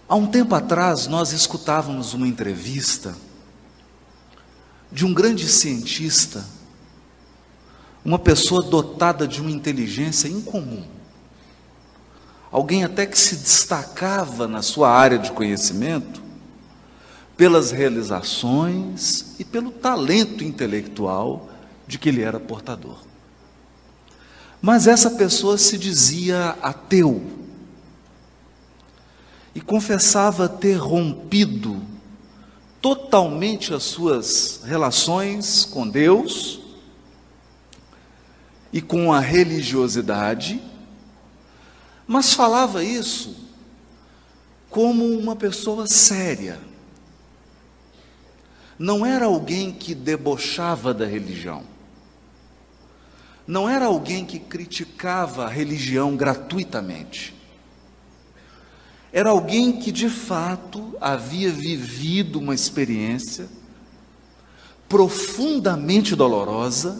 Há um tempo atrás, nós escutávamos uma entrevista de um grande cientista, uma pessoa dotada de uma inteligência incomum, alguém até que se destacava na sua área de conhecimento, pelas realizações e pelo talento intelectual de que ele era portador. Mas essa pessoa se dizia ateu e confessava ter rompido totalmente as suas relações com Deus e com a religiosidade, mas falava isso como uma pessoa séria. Não era alguém que debochava da religião. Não era alguém que criticava a religião gratuitamente. Era alguém que de fato havia vivido uma experiência profundamente dolorosa,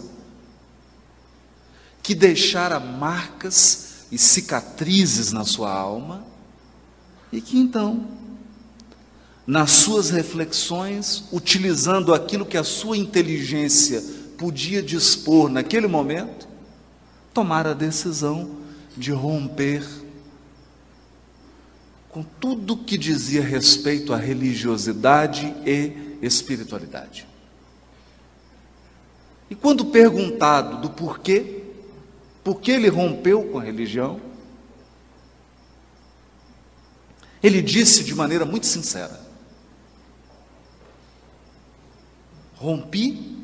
que deixara marcas e cicatrizes na sua alma, e que então, nas suas reflexões, utilizando aquilo que a sua inteligência podia dispor naquele momento, tomara a decisão de romper com tudo que dizia respeito à religiosidade e espiritualidade. E quando perguntado do porquê, por que ele rompeu com a religião, ele disse de maneira muito sincera: rompi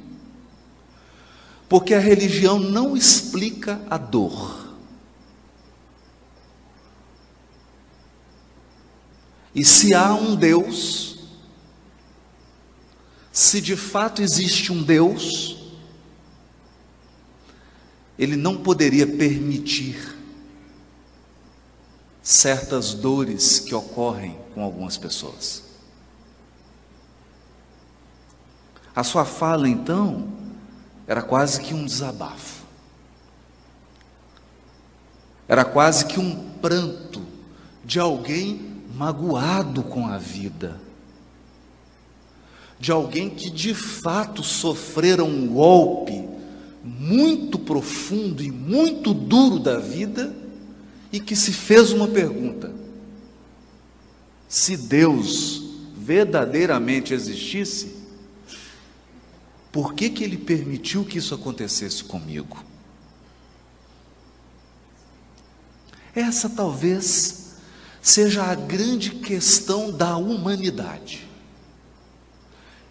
porque a religião não explica a dor. E se há um Deus, se de fato existe um Deus, Ele não poderia permitir certas dores que ocorrem com algumas pessoas. A sua fala, então, era quase que um desabafo. Era quase que um pranto de alguém magoado com a vida, de alguém que de fato sofrera um golpe muito profundo e muito duro da vida, e que se fez uma pergunta: se Deus verdadeiramente existisse, por que Ele permitiu que isso acontecesse comigo? Essa talvez seja a grande questão da humanidade,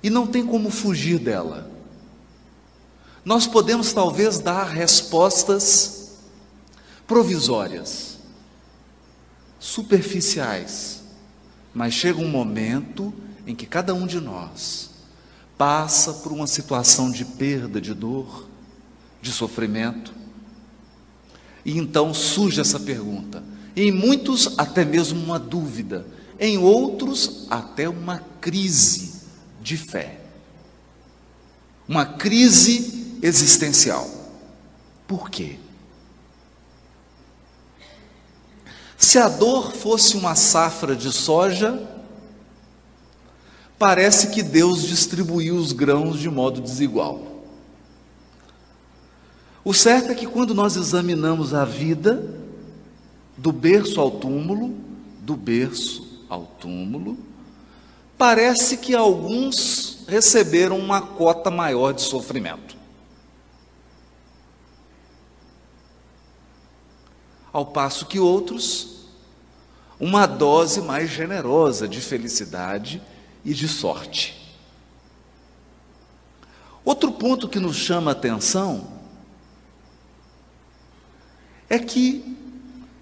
e não tem como fugir dela. Nós podemos talvez dar respostas provisórias, superficiais, mas chega um momento em que cada um de nós passa por uma situação de perda, de dor, de sofrimento, e então surge essa pergunta. Em muitos até mesmo uma dúvida, em outros até uma crise de fé, uma crise existencial. Por quê? Se a dor fosse uma safra de soja, parece que Deus distribuiu os grãos de modo desigual. O certo é que quando nós examinamos a vida, do berço ao túmulo, parece que alguns receberam uma cota maior de sofrimento, ao passo que outros, uma dose mais generosa de felicidade e de sorte. Outro ponto que nos chama a atenção é que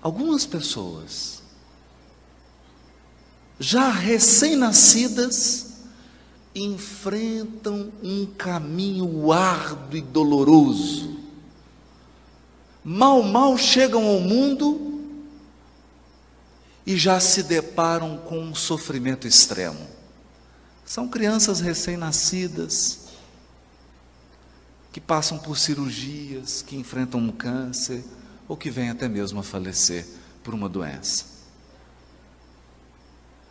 algumas pessoas, já recém-nascidas, enfrentam um caminho árduo e doloroso. Mal chegam ao mundo e já se deparam com um sofrimento extremo. São crianças recém-nascidas, que passam por cirurgias, que enfrentam um câncer, ou que vêm até mesmo a falecer por uma doença.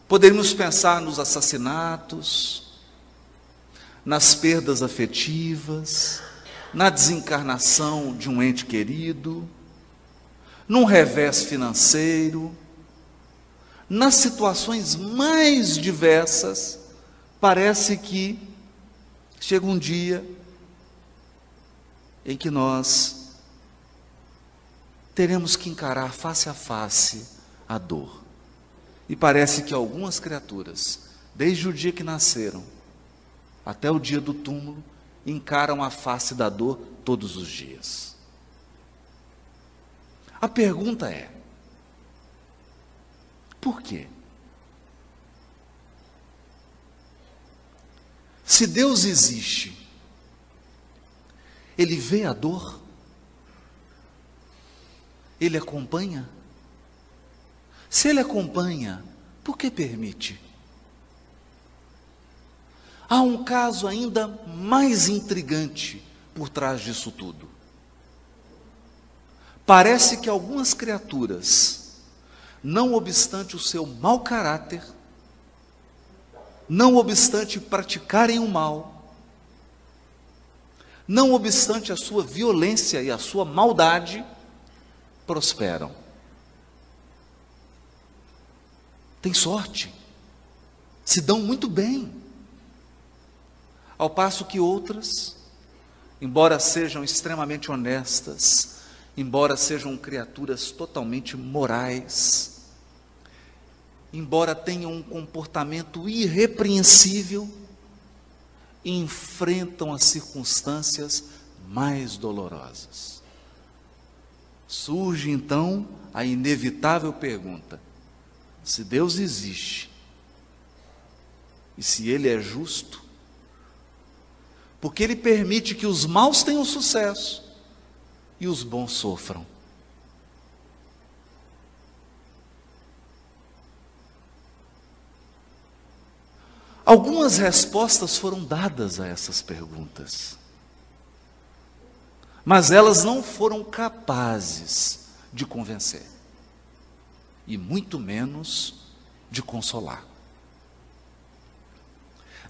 Poderíamos pensar nos assassinatos, nas perdas afetivas, na desencarnação de um ente querido, num revés financeiro, nas situações mais diversas. Parece que chega um dia em que nós teremos que encarar face a face a dor. E parece que algumas criaturas, desde o dia que nasceram até o dia do túmulo, encaram a face da dor todos os dias. A pergunta é: por quê? Se Deus existe, Ele vê a dor? Ele acompanha? Se Ele acompanha, por que permite? Há um caso ainda mais intrigante por trás disso tudo. Parece que algumas criaturas, não obstante o seu mau caráter, não obstante praticarem o mal, não obstante a sua violência e a sua maldade, prosperam. Têm sorte, se dão muito bem. Ao passo que outras, embora sejam extremamente honestas, embora sejam criaturas totalmente morais, embora tenham um comportamento irrepreensível, enfrentam as circunstâncias mais dolorosas. Surge então a inevitável pergunta: se Deus existe, e se Ele é justo, porque Ele permite que os maus tenham sucesso e os bons sofram? Algumas respostas foram dadas a essas perguntas, mas elas não foram capazes de convencer, e muito menos de consolar.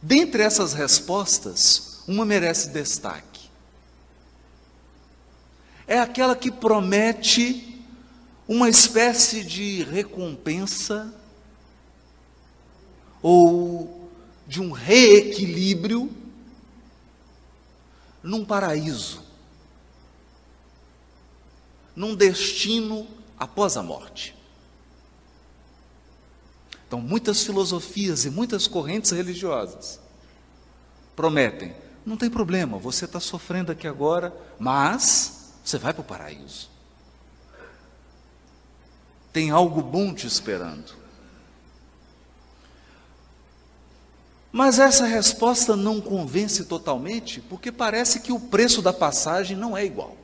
Dentre essas respostas, uma merece destaque. É aquela que promete uma espécie de recompensa ou de um reequilíbrio num paraíso, num destino após a morte. Então, muitas filosofias e muitas correntes religiosas prometem: não tem problema, você está sofrendo aqui agora, mas você vai para o paraíso. Tem algo bom te esperando. Mas essa resposta não convence totalmente, porque parece que o preço da passagem não é igual.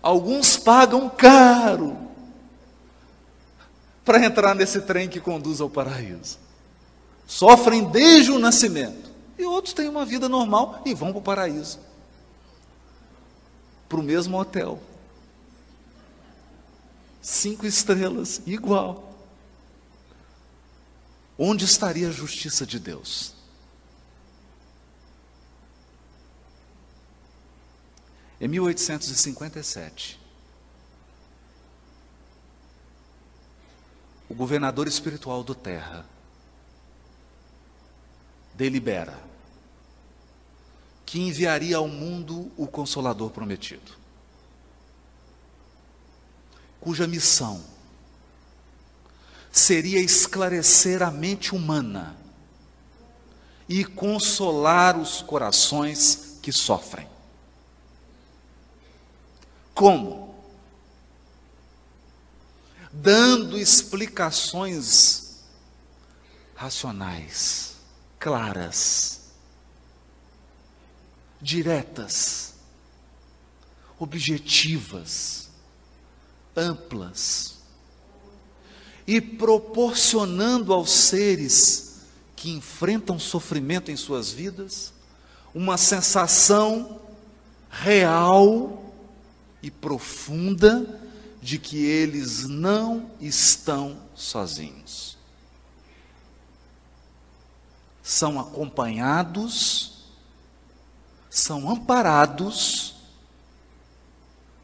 Alguns pagam caro para entrar nesse trem que conduz ao paraíso. Sofrem desde o nascimento. E outros têm uma vida normal e vão para o paraíso. Para o mesmo hotel. 5 estrelas, igual. Onde estaria a justiça de Deus? Em 1857, o governador espiritual do Terra delibera que enviaria ao mundo o Consolador prometido, cuja missão seria esclarecer a mente humana e consolar os corações que sofrem. Como? Dando explicações racionais, claras, diretas, objetivas, amplas, e proporcionando aos seres que enfrentam sofrimento em suas vidas uma sensação real e profunda de que eles não estão sozinhos. São acompanhados, são amparados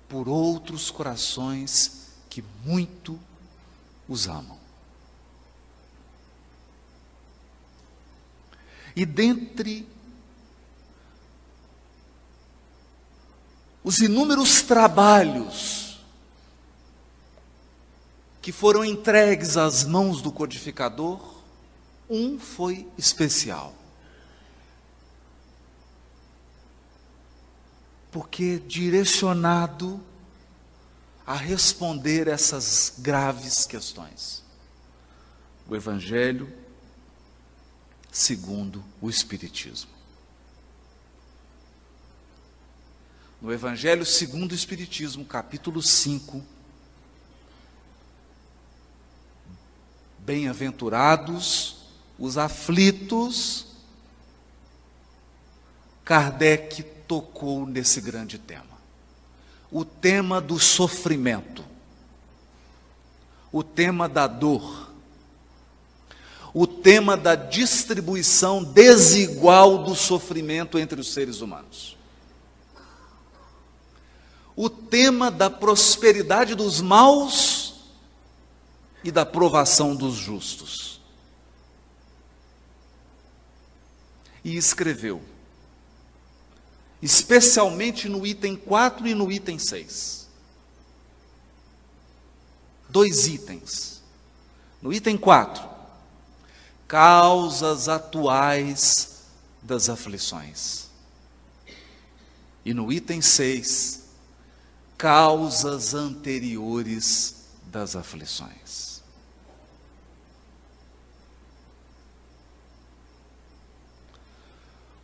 por outros corações que muito os amam. E dentre os inúmeros trabalhos que foram entregues às mãos do codificador, um foi especial. Porque direcionado a responder essas graves questões. O Evangelho segundo o Espiritismo. No Evangelho segundo o Espiritismo, capítulo 5, bem-aventurados os aflitos, Kardec tocou nesse grande tema. O tema do sofrimento, o tema da dor, o tema da distribuição desigual do sofrimento entre os seres humanos, o tema da prosperidade dos maus e da provação dos justos. E escreveu, especialmente no item 4 e no item 6. 2 itens. No item 4, causas atuais das aflições. E no item 6, causas anteriores das aflições.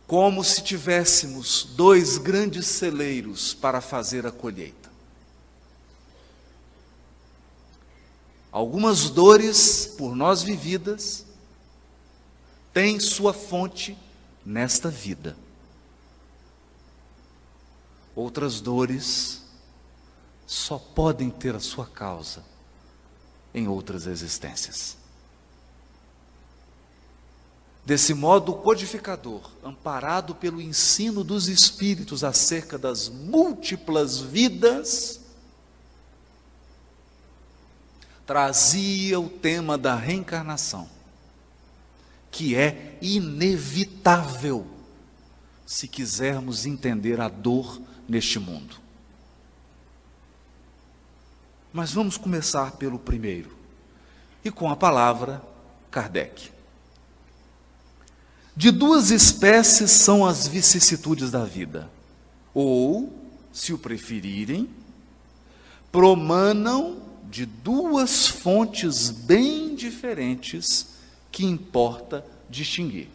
Como se tivéssemos 2 grandes celeiros para fazer a colheita. Algumas dores por nós vividas têm sua fonte nesta vida. Outras dores só podem ter a sua causa em outras existências. Desse modo, o codificador, amparado pelo ensino dos Espíritos acerca das múltiplas vidas, trazia o tema da reencarnação, que é inevitável se quisermos entender a dor neste mundo. Mas vamos começar pelo primeiro, e com a palavra Kardec. De 2 espécies são as vicissitudes da vida, ou, se o preferirem, promanam de 2 fontes bem diferentes que importa distinguir.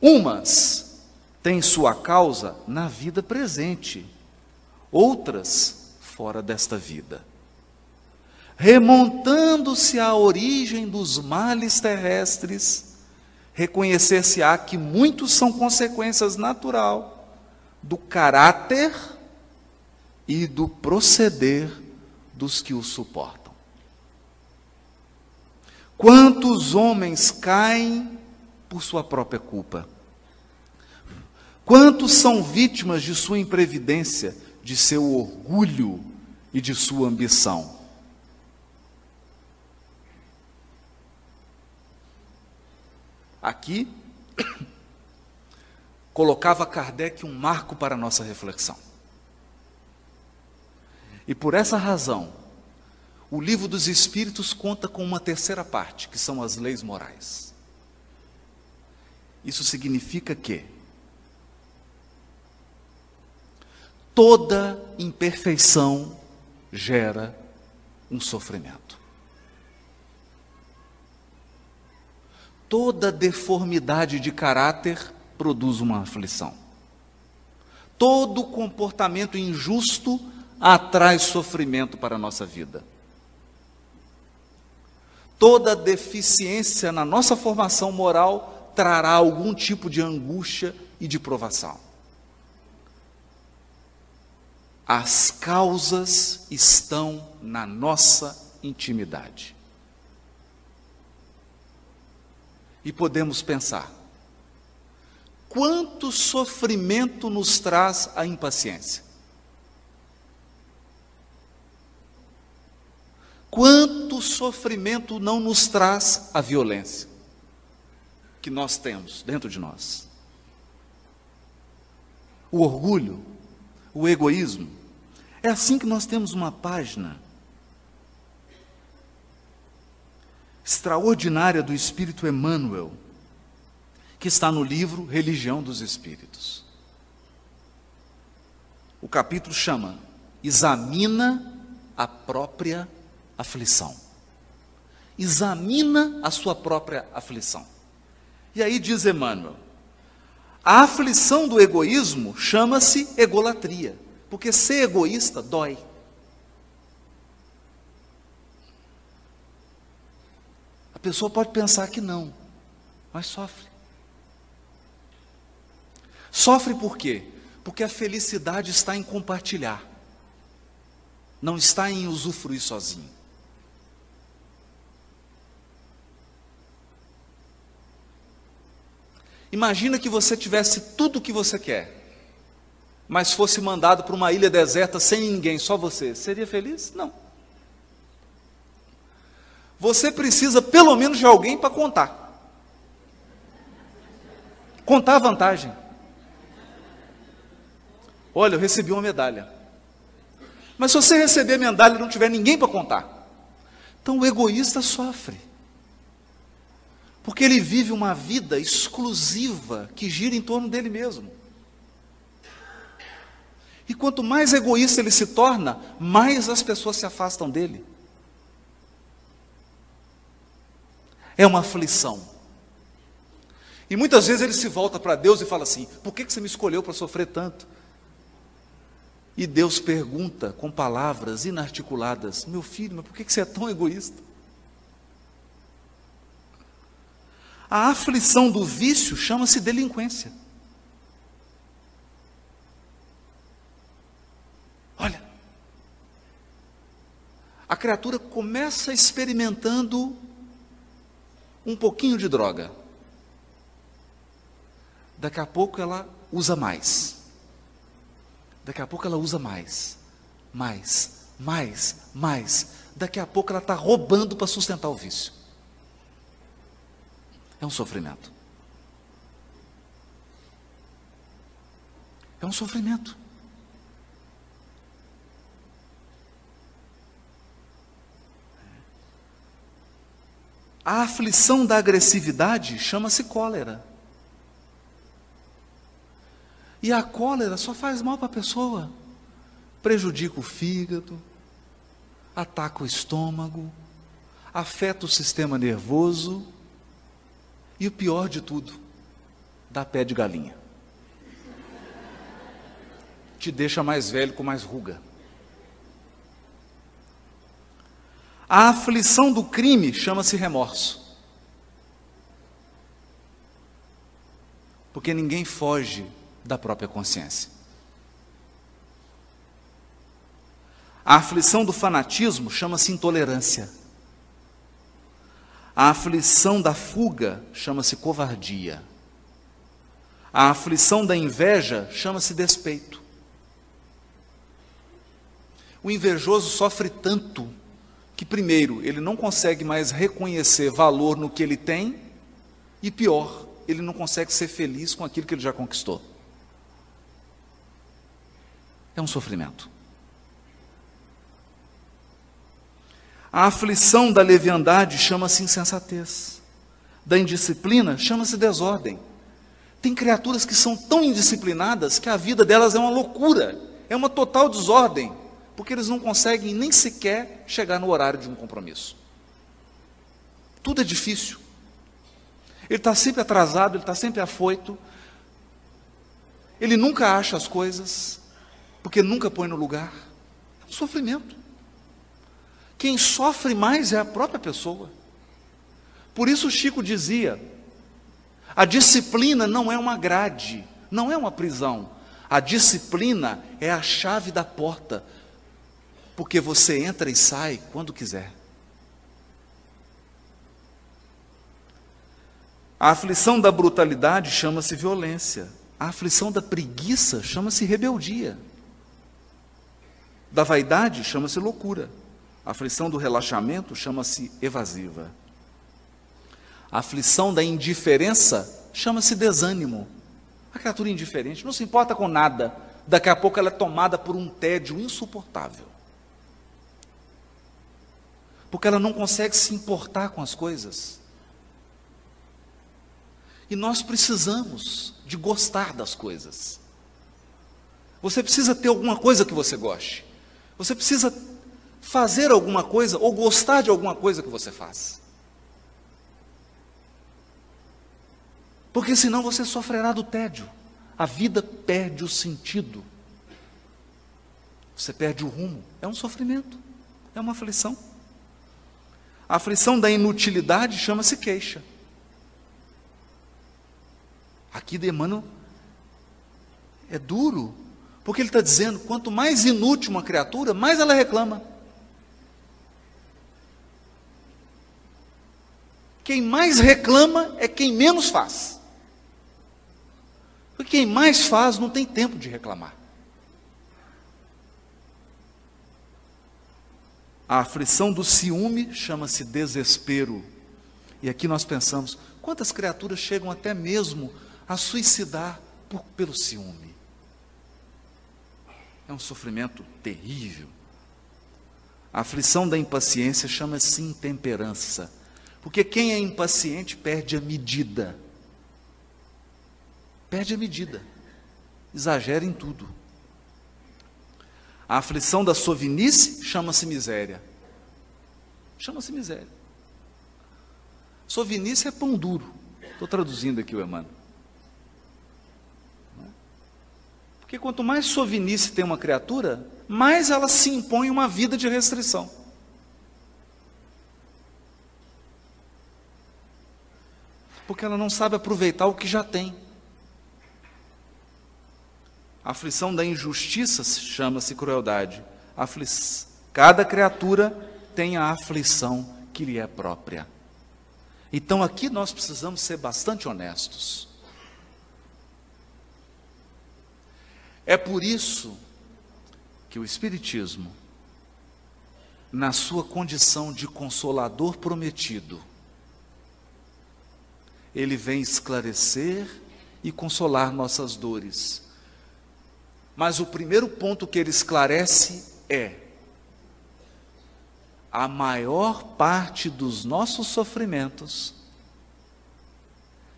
Umas têm sua causa na vida presente, outras fora desta vida. Remontando-se à origem dos males terrestres, reconhecer-se-á que muitos são consequências natural do caráter e do proceder dos que o suportam. Quantos homens caem por sua própria culpa? Quantos são vítimas de sua imprevidência, de seu orgulho e de sua ambição? Aqui, colocava Kardec um marco para a nossa reflexão. E por essa razão, o Livro dos Espíritos conta com uma terceira parte, que são as leis morais. Isso significa que toda imperfeição gera um sofrimento. Toda deformidade de caráter produz uma aflição. Todo comportamento injusto atrai sofrimento para a nossa vida. Toda deficiência na nossa formação moral trará algum tipo de angústia e de provação. As causas estão na nossa intimidade. E podemos pensar: quanto sofrimento nos traz a impaciência? Quanto sofrimento não nos traz a violência que nós temos dentro de nós? O orgulho, o egoísmo. É assim que nós temos uma página extraordinária do Espírito Emmanuel, que está no livro Religião dos Espíritos. O capítulo chama Examina a própria aflição. Examina a sua própria aflição. E aí diz Emmanuel: a aflição do egoísmo chama-se egolatria, porque ser egoísta dói. A pessoa pode pensar que não, mas sofre. Sofre por quê? Porque a felicidade está em compartilhar, não está em usufruir sozinho. Imagina que você tivesse tudo o que você quer, mas fosse mandado para uma ilha deserta sem ninguém, só você. Seria feliz? Não. Você precisa pelo menos de alguém para contar. Contar a vantagem. Olha, eu recebi uma medalha. Mas se você receber a medalha e não tiver ninguém para contar, então o egoísta sofre. Porque ele vive uma vida exclusiva que gira em torno dele mesmo. E quanto mais egoísta ele se torna, mais as pessoas se afastam dele. É uma aflição. E muitas vezes ele se volta para Deus e fala assim: por que você me escolheu para sofrer tanto? E Deus pergunta com palavras inarticuladas: meu filho, mas por que você é tão egoísta? A aflição do vício chama-se delinquência. Olha, a criatura começa experimentando um pouquinho de droga. Daqui a pouco ela usa mais. Daqui a pouco ela usa mais. Daqui a pouco ela está roubando para sustentar o vício. É um sofrimento. É um sofrimento. A aflição da agressividade chama-se cólera. E a cólera só faz mal para a pessoa. Prejudica o fígado, ataca o estômago, afeta o sistema nervoso e o pior de tudo, dá pé de galinha. Te deixa mais velho com mais ruga. A aflição do crime chama-se remorso. Porque ninguém foge da própria consciência. A aflição do fanatismo chama-se intolerância. A aflição da fuga chama-se covardia. A aflição da inveja chama-se despeito. O invejoso sofre tanto que, primeiro, ele não consegue mais reconhecer valor no que ele tem, e pior, ele não consegue ser feliz com aquilo que ele já conquistou. É um sofrimento. A aflição da leviandade chama-se insensatez. Da indisciplina chama-se desordem. Tem criaturas que são tão indisciplinadas que a vida delas é uma loucura, é uma total desordem, porque eles não conseguem nem sequer chegar no horário de um compromisso. Tudo é difícil. Ele está sempre atrasado, ele está sempre afoito, ele nunca acha as coisas, porque nunca põe no lugar. É um sofrimento. Quem sofre mais é a própria pessoa. Por isso Chico dizia: a disciplina não é uma grade, não é uma prisão. A disciplina é a chave da porta, porque você entra e sai quando quiser. A aflição da brutalidade chama-se violência. A aflição da preguiça chama-se rebeldia. Da vaidade chama-se loucura. A aflição do relaxamento chama-se evasiva. A aflição da indiferença chama-se desânimo. A criatura indiferente não se importa com nada. Daqui a pouco ela é tomada por um tédio insuportável. Porque ela não consegue se importar com as coisas. E nós precisamos de gostar das coisas. Você precisa ter alguma coisa que você goste. Você precisa fazer alguma coisa ou gostar de alguma coisa que você faz. Porque senão você sofrerá do tédio. A vida perde o sentido. Você perde o rumo. É um sofrimento. É uma aflição. A aflição da inutilidade chama-se queixa. Aqui de Emmanuel é duro, porque ele está dizendo, quanto mais inútil uma criatura, mais ela reclama. Quem mais reclama é quem menos faz. Porque quem mais faz não tem tempo de reclamar. A aflição do ciúme chama-se desespero. E aqui nós pensamos, quantas criaturas chegam até mesmo a suicidar pelo ciúme? É um sofrimento terrível. A aflição da impaciência chama-se intemperança. Porque quem é impaciente perde a medida. Perde a medida. Exagera em tudo. A aflição da sovinice chama-se miséria. Chama-se miséria. Sovinice é pão duro. Estou traduzindo aqui o Emmanuel. Porque quanto mais sovinice tem uma criatura, mais ela se impõe uma vida de restrição. Porque ela não sabe aproveitar o que já tem. A aflição da injustiça chama-se crueldade. Cada criatura tem a aflição que lhe é própria. Então aqui nós precisamos ser bastante honestos. É por isso que o Espiritismo, na sua condição de consolador prometido, ele vem esclarecer e consolar nossas dores. Mas o primeiro ponto que ele esclarece é: a maior parte dos nossos sofrimentos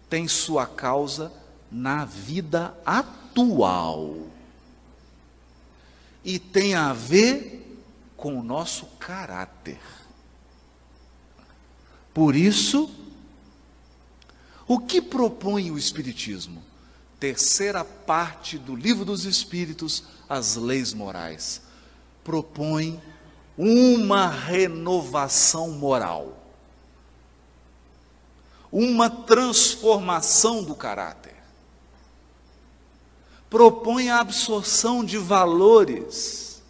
tem sua causa na vida atual. E tem a ver com o nosso caráter. Por isso, o que propõe o Espiritismo? Terceira parte do Livro dos Espíritos, as leis morais. Propõe uma renovação moral. Uma transformação do caráter. Propõe a absorção de valores.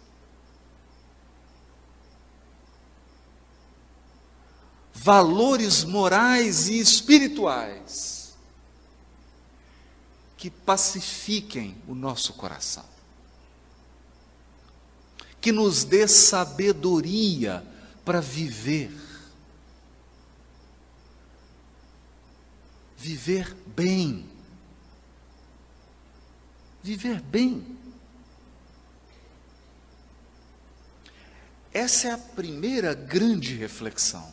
Valores morais e espirituais que pacifiquem o nosso coração, que nos dê sabedoria para viver bem, viver bem. Essa é a primeira grande reflexão.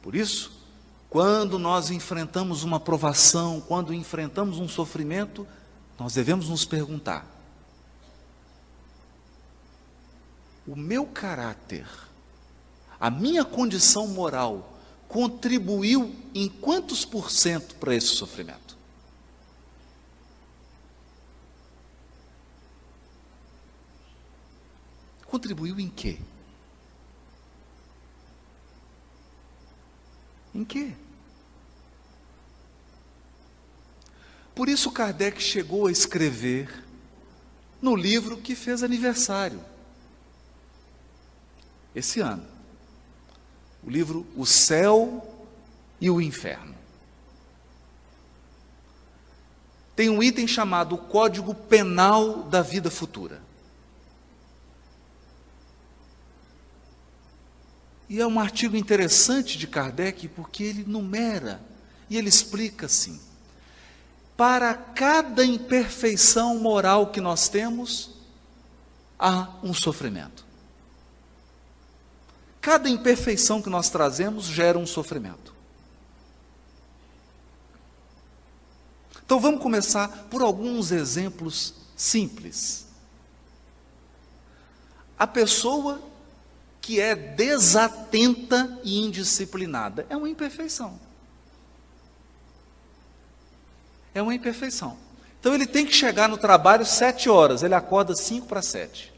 Por isso, quando nós enfrentamos uma provação, quando enfrentamos um sofrimento, nós devemos nos perguntar: o meu caráter, a minha condição moral, contribuiu em quantos por cento para esse sofrimento? Contribuiu em quê? Em quê? Por isso Kardec chegou a escrever no livro que fez aniversário esse ano, o livro O Céu e o Inferno. Tem um item chamado Código Penal da Vida Futura. E é um artigo interessante de Kardec, porque ele numera e ele explica assim: para cada imperfeição moral que nós temos, há um sofrimento. Cada imperfeição que nós trazemos gera um sofrimento. Então vamos começar por alguns exemplos simples. A pessoa que é desatenta e indisciplinada é uma imperfeição. É uma imperfeição. Então ele tem que chegar no trabalho 7 horas, ele acorda 5 para 7.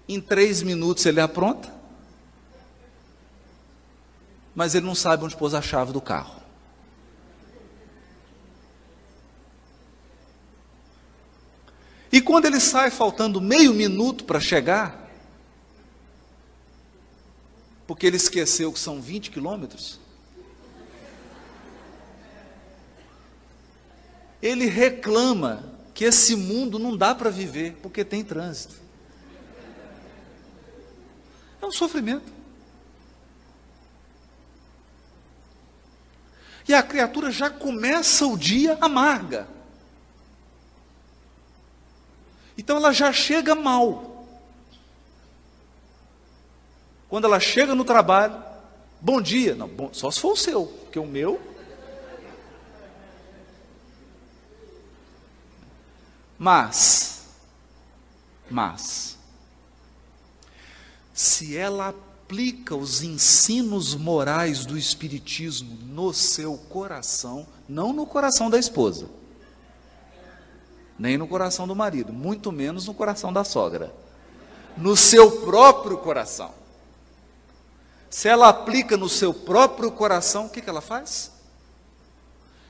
Em 3 minutos ele apronta, mas ele não sabe onde pôs a chave do carro. E quando ele sai faltando meio minuto para chegar, porque ele esqueceu que são 20 quilômetros, ele reclama que esse mundo não dá para viver, porque tem trânsito. É um sofrimento. E a criatura já começa o dia amarga. Então ela já chega mal. Quando ela chega no trabalho, bom dia. Não, bom, só se for o seu, porque o meu... Mas, se ela aplica os ensinos morais do Espiritismo no seu coração, não no coração da esposa, nem no coração do marido, muito menos no coração da sogra, no seu próprio coração. Se ela aplica no seu próprio coração, o que ela faz?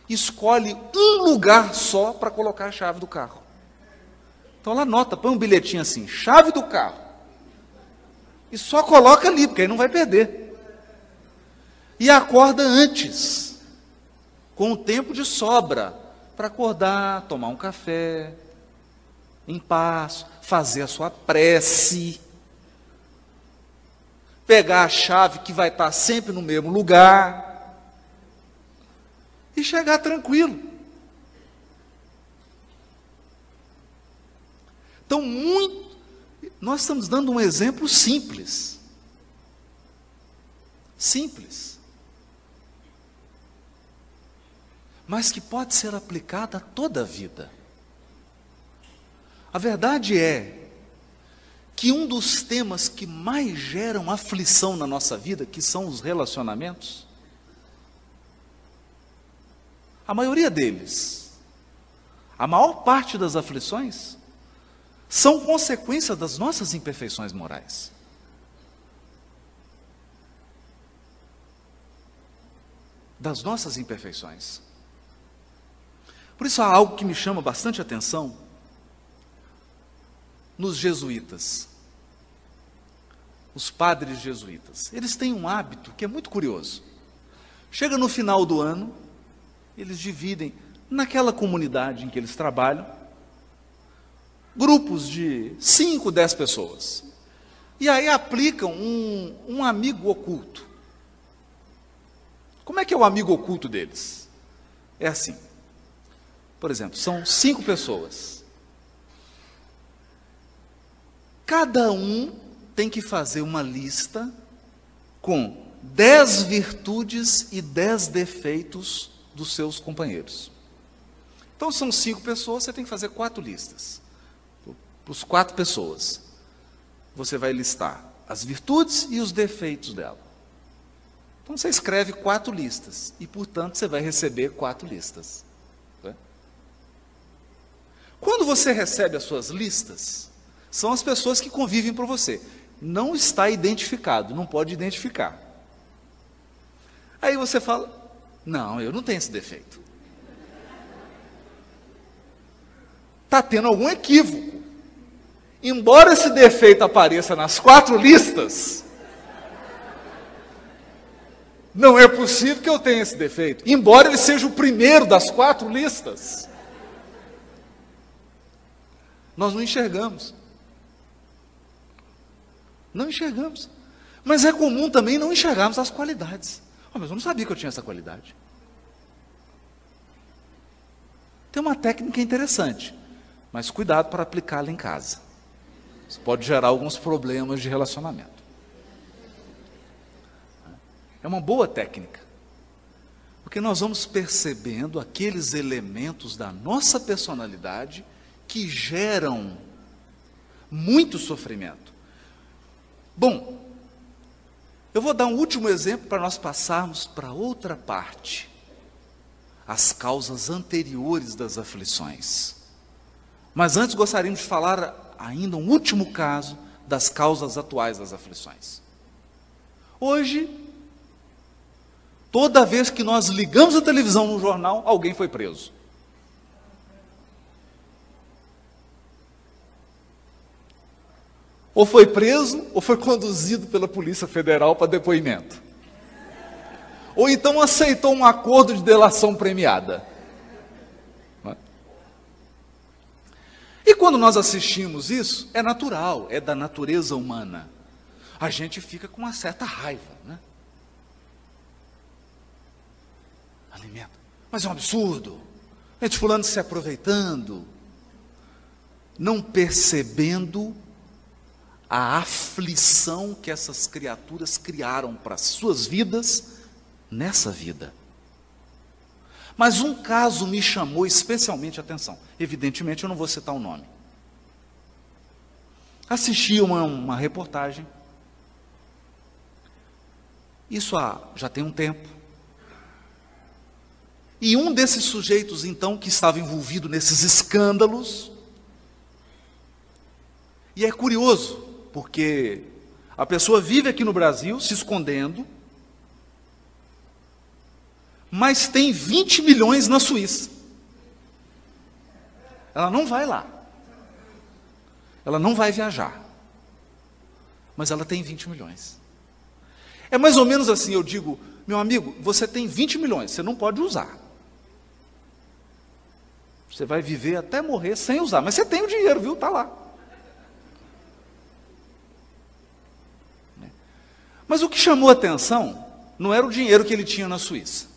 Escolhe um lugar só para colocar a chave do carro. Então ela anota, põe um bilhetinho assim, chave do carro. E só coloca ali, porque aí não vai perder. E acorda antes, com o tempo de sobra, para acordar, tomar um café, em paz, fazer a sua prece, pegar a chave que vai estar sempre no mesmo lugar, e chegar tranquilo. Então, nós estamos dando um exemplo simples. Simples. Mas que pode ser aplicado a toda a vida. A verdade é que um dos temas que mais geram aflição na nossa vida, que são os relacionamentos, a maioria deles, a maior parte das aflições, são consequências das nossas imperfeições morais. Das nossas imperfeições. Por isso há algo que me chama bastante atenção nos jesuítas. Os padres jesuítas. Eles têm um hábito que é muito curioso. Chega no final do ano, eles dividem naquela comunidade em que eles trabalham, grupos de 5, 10 pessoas. E aí aplicam um amigo oculto. Como é que é o amigo oculto deles? É assim. Por exemplo, são 5 pessoas. Cada um tem que fazer uma lista com 10 virtudes e 10 defeitos dos seus companheiros. Então são 5 pessoas, você tem que fazer 4 listas. Para as 4 pessoas, você vai listar as virtudes e os defeitos dela. Então você escreve 4 listas e, portanto, você vai receber 4 listas. Né? Quando você recebe as suas listas, são as pessoas que convivem com você. não está identificado, não pode identificar. Aí você fala, não, eu não tenho esse defeito. Está tendo algum equívoco. Embora esse defeito apareça nas 4 listas, não é possível que eu tenha esse defeito. Embora ele seja o primeiro das 4 listas, nós não enxergamos. Não enxergamos. Mas é comum também não enxergarmos as qualidades. Mas eu não sabia que eu tinha essa qualidade. Tem uma técnica interessante, mas cuidado para aplicá-la em casa. Isso pode gerar alguns problemas de relacionamento. É uma boa técnica, porque nós vamos percebendo aqueles elementos da nossa personalidade que geram muito sofrimento. Bom, eu vou dar um último exemplo para nós passarmos para outra parte. As causas anteriores das aflições. Mas antes gostaríamos de falar ainda um último caso das causas atuais das aflições. Hoje, toda vez que nós ligamos a televisão no jornal, alguém foi preso. Ou foi preso, ou foi conduzido pela Polícia Federal para depoimento. Ou então aceitou um acordo de delação premiada. E quando nós assistimos isso, é natural, é da natureza humana. A gente fica com uma certa raiva, né? Alimenta. Mas é um absurdo. Gente, fulano se aproveitando, não percebendo a aflição que essas criaturas criaram para as suas vidas nessa vida. Mas um caso me chamou especialmente a atenção. Evidentemente eu não vou citar o nome. Assisti uma reportagem. Isso já tem um tempo. E um desses sujeitos, então, que estava envolvido nesses escândalos. E é curioso, porque a pessoa vive aqui no Brasil, se escondendo, mas tem 20 milhões na Suíça. Ela não vai lá. Ela não vai viajar. Mas ela tem 20 milhões. É mais ou menos assim, eu digo, meu amigo, você tem 20 milhões, você não pode usar. Você vai viver até morrer sem usar, mas você tem o dinheiro, viu? Está lá. Mas o que chamou a atenção não era o dinheiro que ele tinha na Suíça.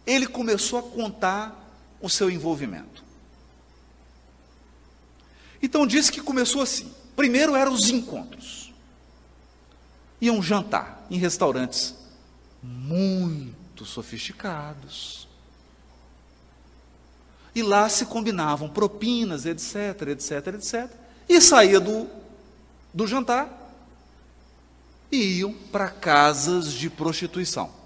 Ele começou a contar o seu envolvimento. Então disse que começou assim. Primeiro eram os encontros. Iam jantar em restaurantes muito sofisticados. E lá se combinavam propinas, etc, etc, etc. E saía do jantar e iam para casas de prostituição.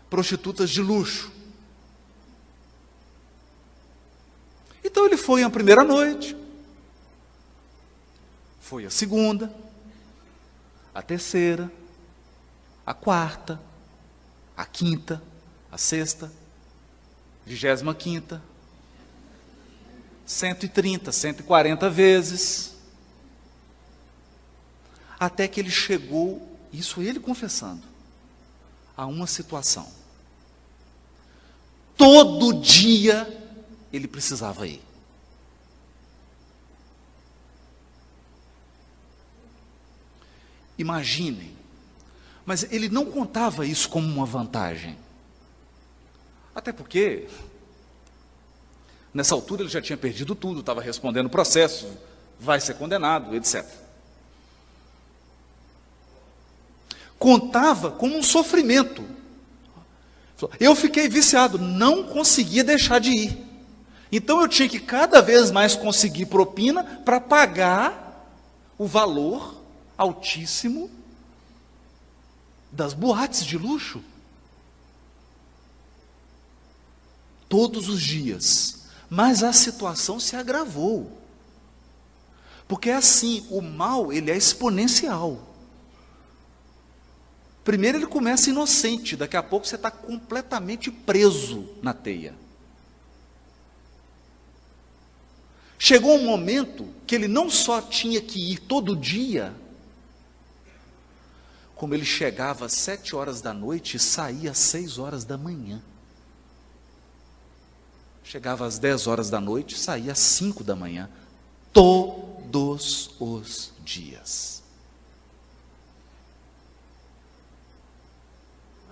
Prostitutas de luxo. Então ele foi a primeira noite, foi a segunda, a terceira, a quarta, a quinta, a sexta, 25ª, 130, 140 vezes, até que ele chegou, isso ele confessando, a uma situação. Todo dia ele precisava ir. Imaginem, mas ele não contava isso como uma vantagem. Até porque, nessa altura ele já tinha perdido tudo, estava respondendo processo, vai ser condenado, etc. Contava como um sofrimento. Eu fiquei viciado, não conseguia deixar de ir. Então eu tinha que cada vez mais conseguir propina para pagar o valor altíssimo das boates de luxo. Todos os dias, Mas a situação se agravou. Porque é assim, o mal, ele é exponencial. Primeiro ele começa inocente, daqui a pouco você está completamente preso na teia. Chegou um momento que ele não só tinha que ir todo dia, como ele chegava às 7 horas da noite e saía às 6 horas da manhã. Chegava às 10 horas da noite e saía às 5 da manhã. Todos os dias.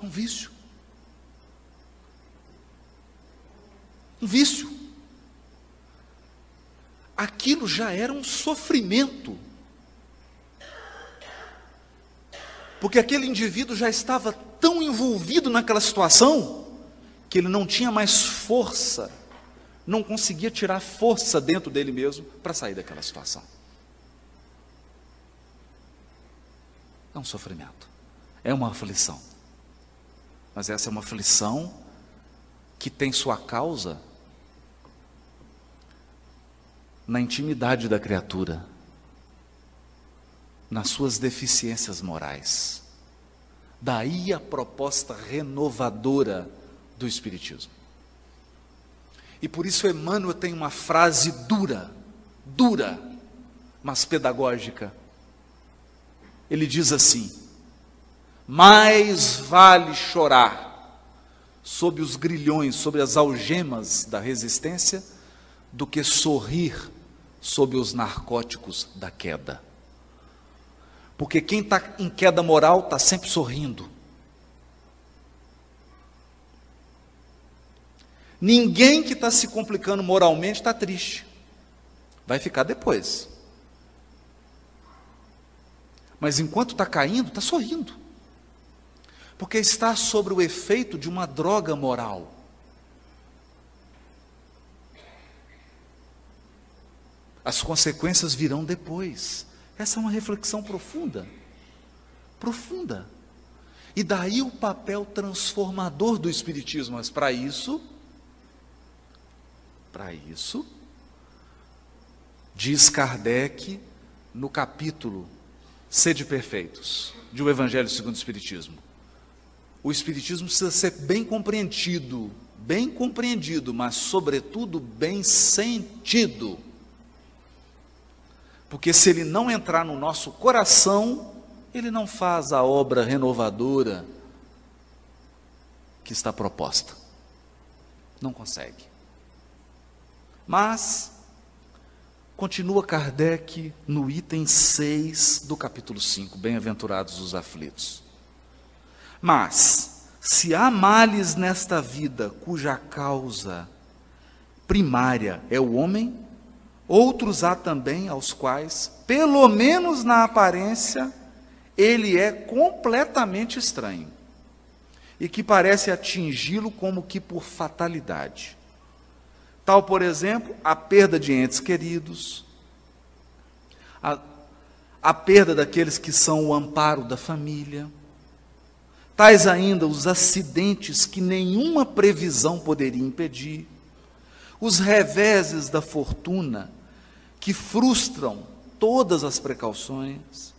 É um vício. Um vício. Aquilo já era um sofrimento. Porque aquele indivíduo já estava tão envolvido naquela situação, que ele não tinha mais força, não conseguia tirar força dentro dele mesmo para sair daquela situação. É um sofrimento, é uma aflição. Mas essa é uma aflição que tem sua causa na intimidade da criatura, nas suas deficiências morais. Daí a proposta renovadora do Espiritismo. E por isso Emmanuel tem uma frase dura, mas pedagógica. Ele diz assim: mais vale chorar sob os grilhões, sob as algemas da resistência, do que sorrir sob os narcóticos da queda. Porque quem está em queda moral está sempre sorrindo. Ninguém que está se complicando moralmente está triste. Vai ficar depois. Mas enquanto está caindo, está sorrindo. Porque está sob o efeito de uma droga moral. As consequências virão depois. Essa é uma reflexão profunda. Profunda. E daí o papel transformador do Espiritismo. Mas para isso, diz Kardec no capítulo Sede Perfeitos, de O Evangelho segundo o Espiritismo. O Espiritismo precisa ser bem compreendido, mas sobretudo bem sentido. Porque se ele não entrar no nosso coração, ele não faz a obra renovadora que está proposta. Não consegue. Mas, continua Kardec no item 6 do capítulo 5, Bem-aventurados os aflitos. Mas, se há males nesta vida cuja causa primária é o homem, outros há também aos quais, pelo menos na aparência, ele é completamente estranho, e que parece atingi-lo como que por fatalidade. Tal, por exemplo, a perda de entes queridos, a perda daqueles que são o amparo da família, tais ainda os acidentes que nenhuma previsão poderia impedir, os reveses da fortuna que frustram todas as precauções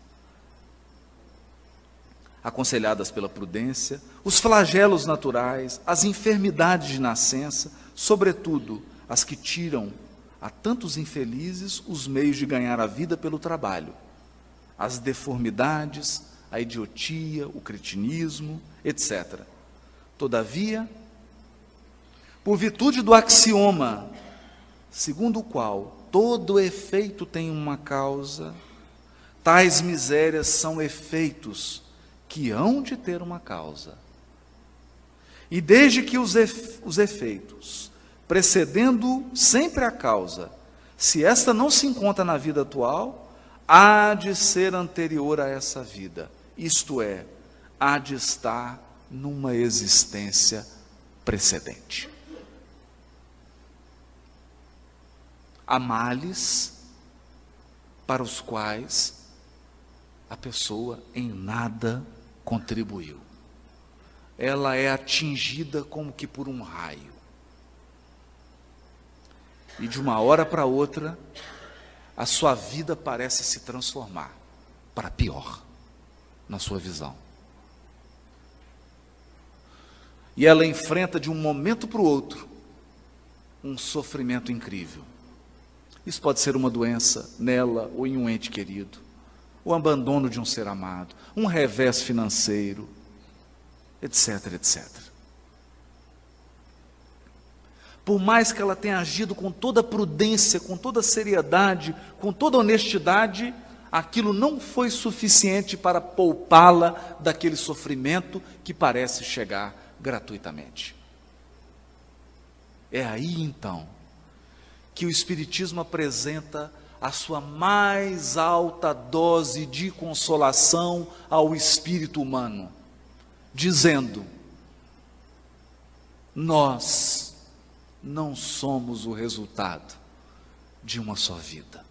aconselhadas pela prudência, os flagelos naturais, as enfermidades de nascença, sobretudo as que tiram a tantos infelizes os meios de ganhar a vida pelo trabalho, as deformidades, a idiotia, o cretinismo, etc. Todavia, por virtude do axioma, segundo o qual todo efeito tem uma causa, tais misérias são efeitos que hão de ter uma causa. E desde que os efeitos, precedendo sempre a causa, se esta não se encontra na vida atual, há de ser anterior a essa vida, isto é, há de estar numa existência precedente. Há males para os quais a pessoa em nada contribuiu. Ela é atingida como que por um raio. E de uma hora para outra, a sua vida parece se transformar para pior, na sua visão. E ela enfrenta de um momento para o outro um sofrimento incrível. Isso pode ser uma doença nela ou em um ente querido, o abandono de um ser amado, um revés financeiro, etc, etc. Por mais que ela tenha agido com toda prudência, com toda seriedade, com toda honestidade, aquilo não foi suficiente para poupá-la daquele sofrimento que parece chegar gratuitamente. É aí então que o Espiritismo apresenta a sua mais alta dose de consolação ao espírito humano, dizendo: nós não somos o resultado de uma só vida.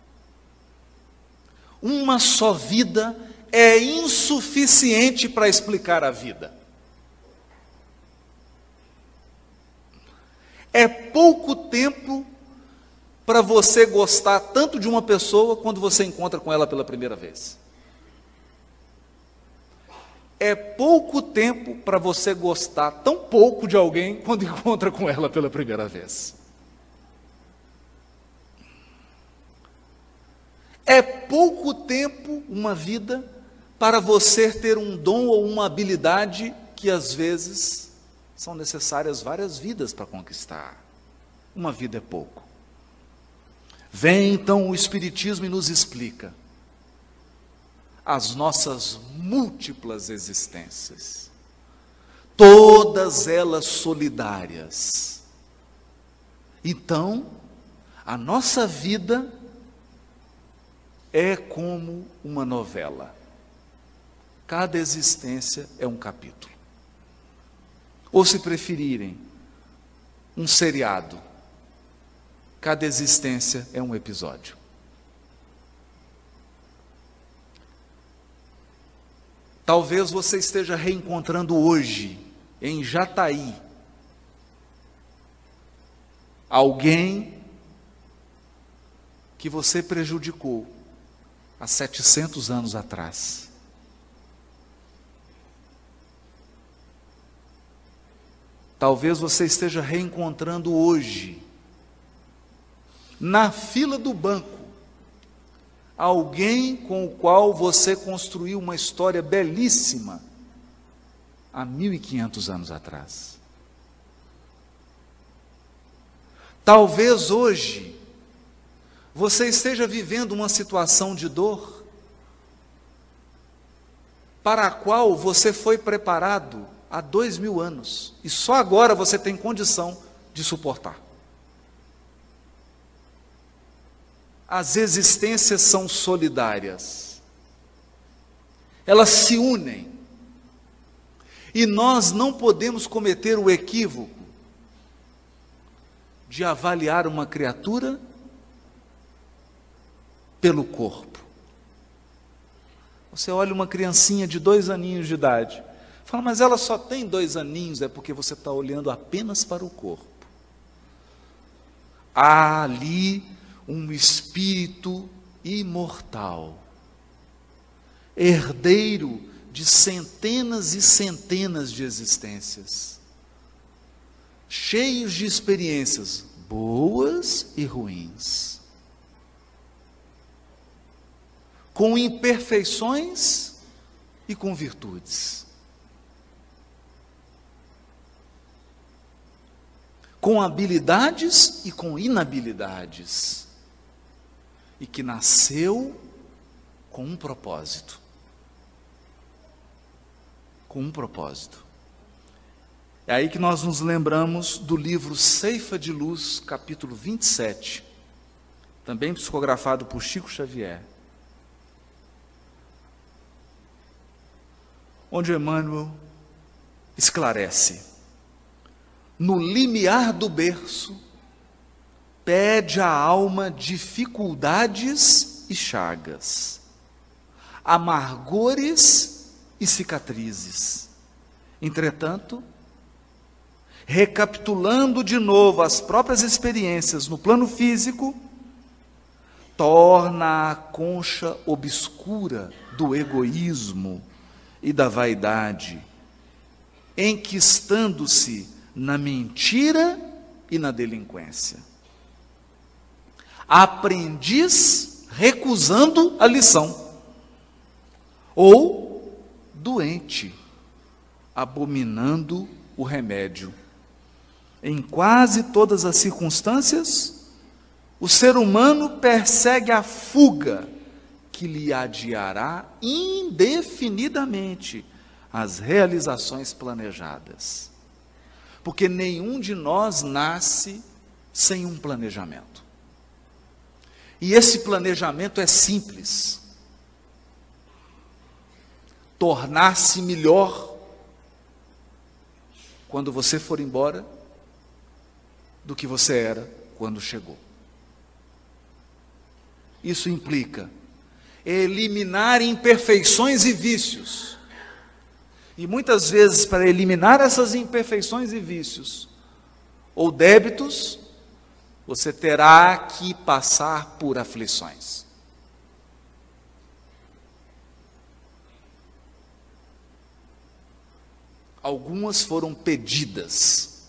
Uma só vida é insuficiente para explicar a vida. É pouco tempo para você gostar tanto de uma pessoa quando você encontra com ela pela primeira vez. É pouco tempo para você gostar tão pouco de alguém quando encontra com ela pela primeira vez. É pouco tempo, uma vida, para você ter um dom ou uma habilidade que às vezes são necessárias várias vidas para conquistar. Uma vida é pouco. Vem então o Espiritismo e nos explica as nossas múltiplas existências, todas elas solidárias. Então, a nossa vida é como uma novela. Cada existência é um capítulo. Ou, se preferirem, um seriado. Cada existência é um episódio. Talvez você esteja reencontrando hoje, em Jataí, alguém que você prejudicou há 700 anos atrás. Talvez você esteja reencontrando hoje, na fila do banco, alguém com o qual você construiu uma história belíssima há 1500 anos atrás. Talvez hoje você esteja vivendo uma situação de dor para a qual você foi preparado há 2000 anos e só agora você tem condição de suportar. As existências são solidárias, elas se unem, e nós não podemos cometer o equívoco de avaliar uma criatura pelo corpo. Você olha uma criancinha de 2 aninhos de idade, fala, mas ela só tem 2 aninhos, é porque você está olhando apenas para o corpo. Há ali um espírito imortal, herdeiro de centenas e centenas de existências, cheios de experiências boas e ruins, com imperfeições e com virtudes, com habilidades e com inabilidades, e que nasceu com um propósito. Com um propósito. É aí que nós nos lembramos do livro Ceifa de Luz, capítulo 27, também psicografado por Chico Xavier, onde Emmanuel esclarece: no limiar do berço, pede à alma dificuldades e chagas, amargores e cicatrizes. Entretanto, recapitulando de novo as próprias experiências no plano físico, torna a concha obscura do egoísmo e da vaidade, enquistando-se na mentira e na delinquência. Aprendiz recusando a lição, ou doente abominando o remédio. Em quase todas as circunstâncias, o ser humano persegue a fuga que lhe adiará indefinidamente as realizações planejadas. Porque nenhum de nós nasce sem um planejamento. E esse planejamento é simples. Tornar-se melhor quando você for embora do que você era quando chegou. Isso implica eliminar imperfeições e vícios. E muitas vezes, para eliminar essas imperfeições e vícios, ou débitos, você terá que passar por aflições. Algumas foram pedidas.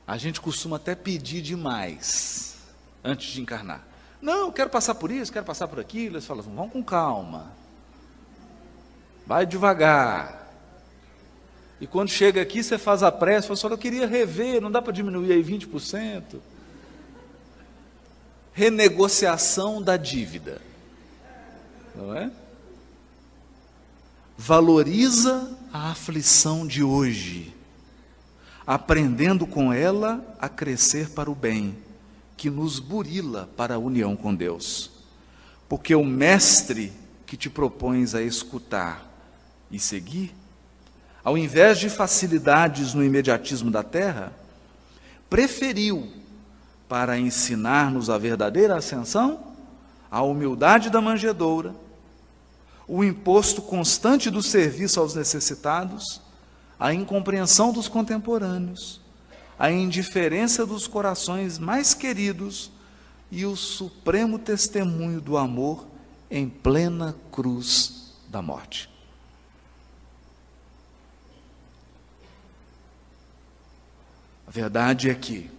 A gente costuma até pedir demais antes de encarnar. Não, eu quero passar por isso, quero passar por aquilo. Eles falam, vamos com calma. Vai devagar. E quando chega aqui, você faz a prece, fala, só eu queria rever, não dá para diminuir aí 20%. Renegociação da dívida. Não é? Valoriza a aflição de hoje, aprendendo com ela a crescer para o bem, que nos burila para a união com Deus. Porque o mestre que te propões a escutar e seguir, ao invés de facilidades no imediatismo da terra, preferiu, para ensinar-nos a verdadeira ascensão, a humildade da manjedoura, o imposto constante do serviço aos necessitados, a incompreensão dos contemporâneos, a indiferença dos corações mais queridos e o supremo testemunho do amor em plena cruz da morte. A verdade é que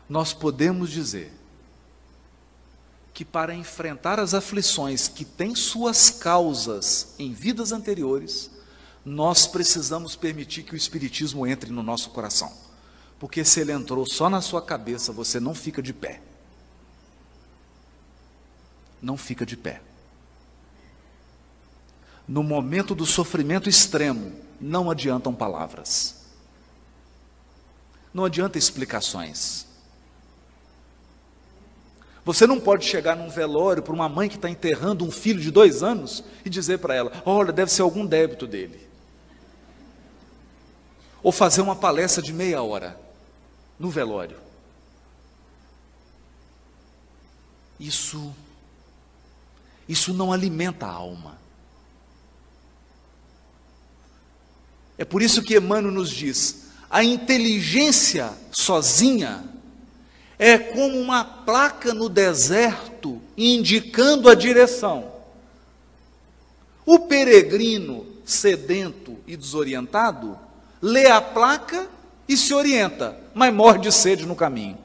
nós podemos dizer que para enfrentar as aflições que têm suas causas em vidas anteriores, nós precisamos permitir que o Espiritismo entre no nosso coração. Porque se ele entrou só na sua cabeça, você não fica de pé. Não fica de pé. No momento do sofrimento extremo, não adiantam palavras. Não adianta explicações. Você não pode chegar num velório para uma mãe que está enterrando um filho de 2 anos e dizer para ela, olha, deve ser algum débito dele. Ou fazer uma palestra de meia hora no velório. Isso não alimenta a alma. É por isso que Emmanuel nos diz, a inteligência sozinha é como uma placa no deserto indicando a direção. O peregrino sedento e desorientado lê a placa e se orienta, mas morre de sede no caminho.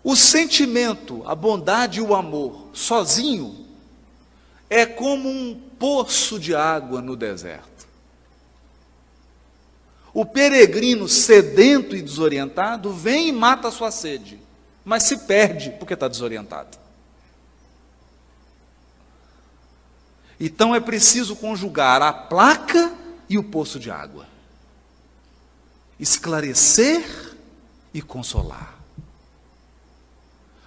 O sentimento, a bondade e o amor, sozinho, é como um poço de água no deserto. O peregrino sedento e desorientado vem e mata a sua sede, mas se perde porque está desorientado. Então é preciso conjugar a placa e o poço de água. Esclarecer e consolar.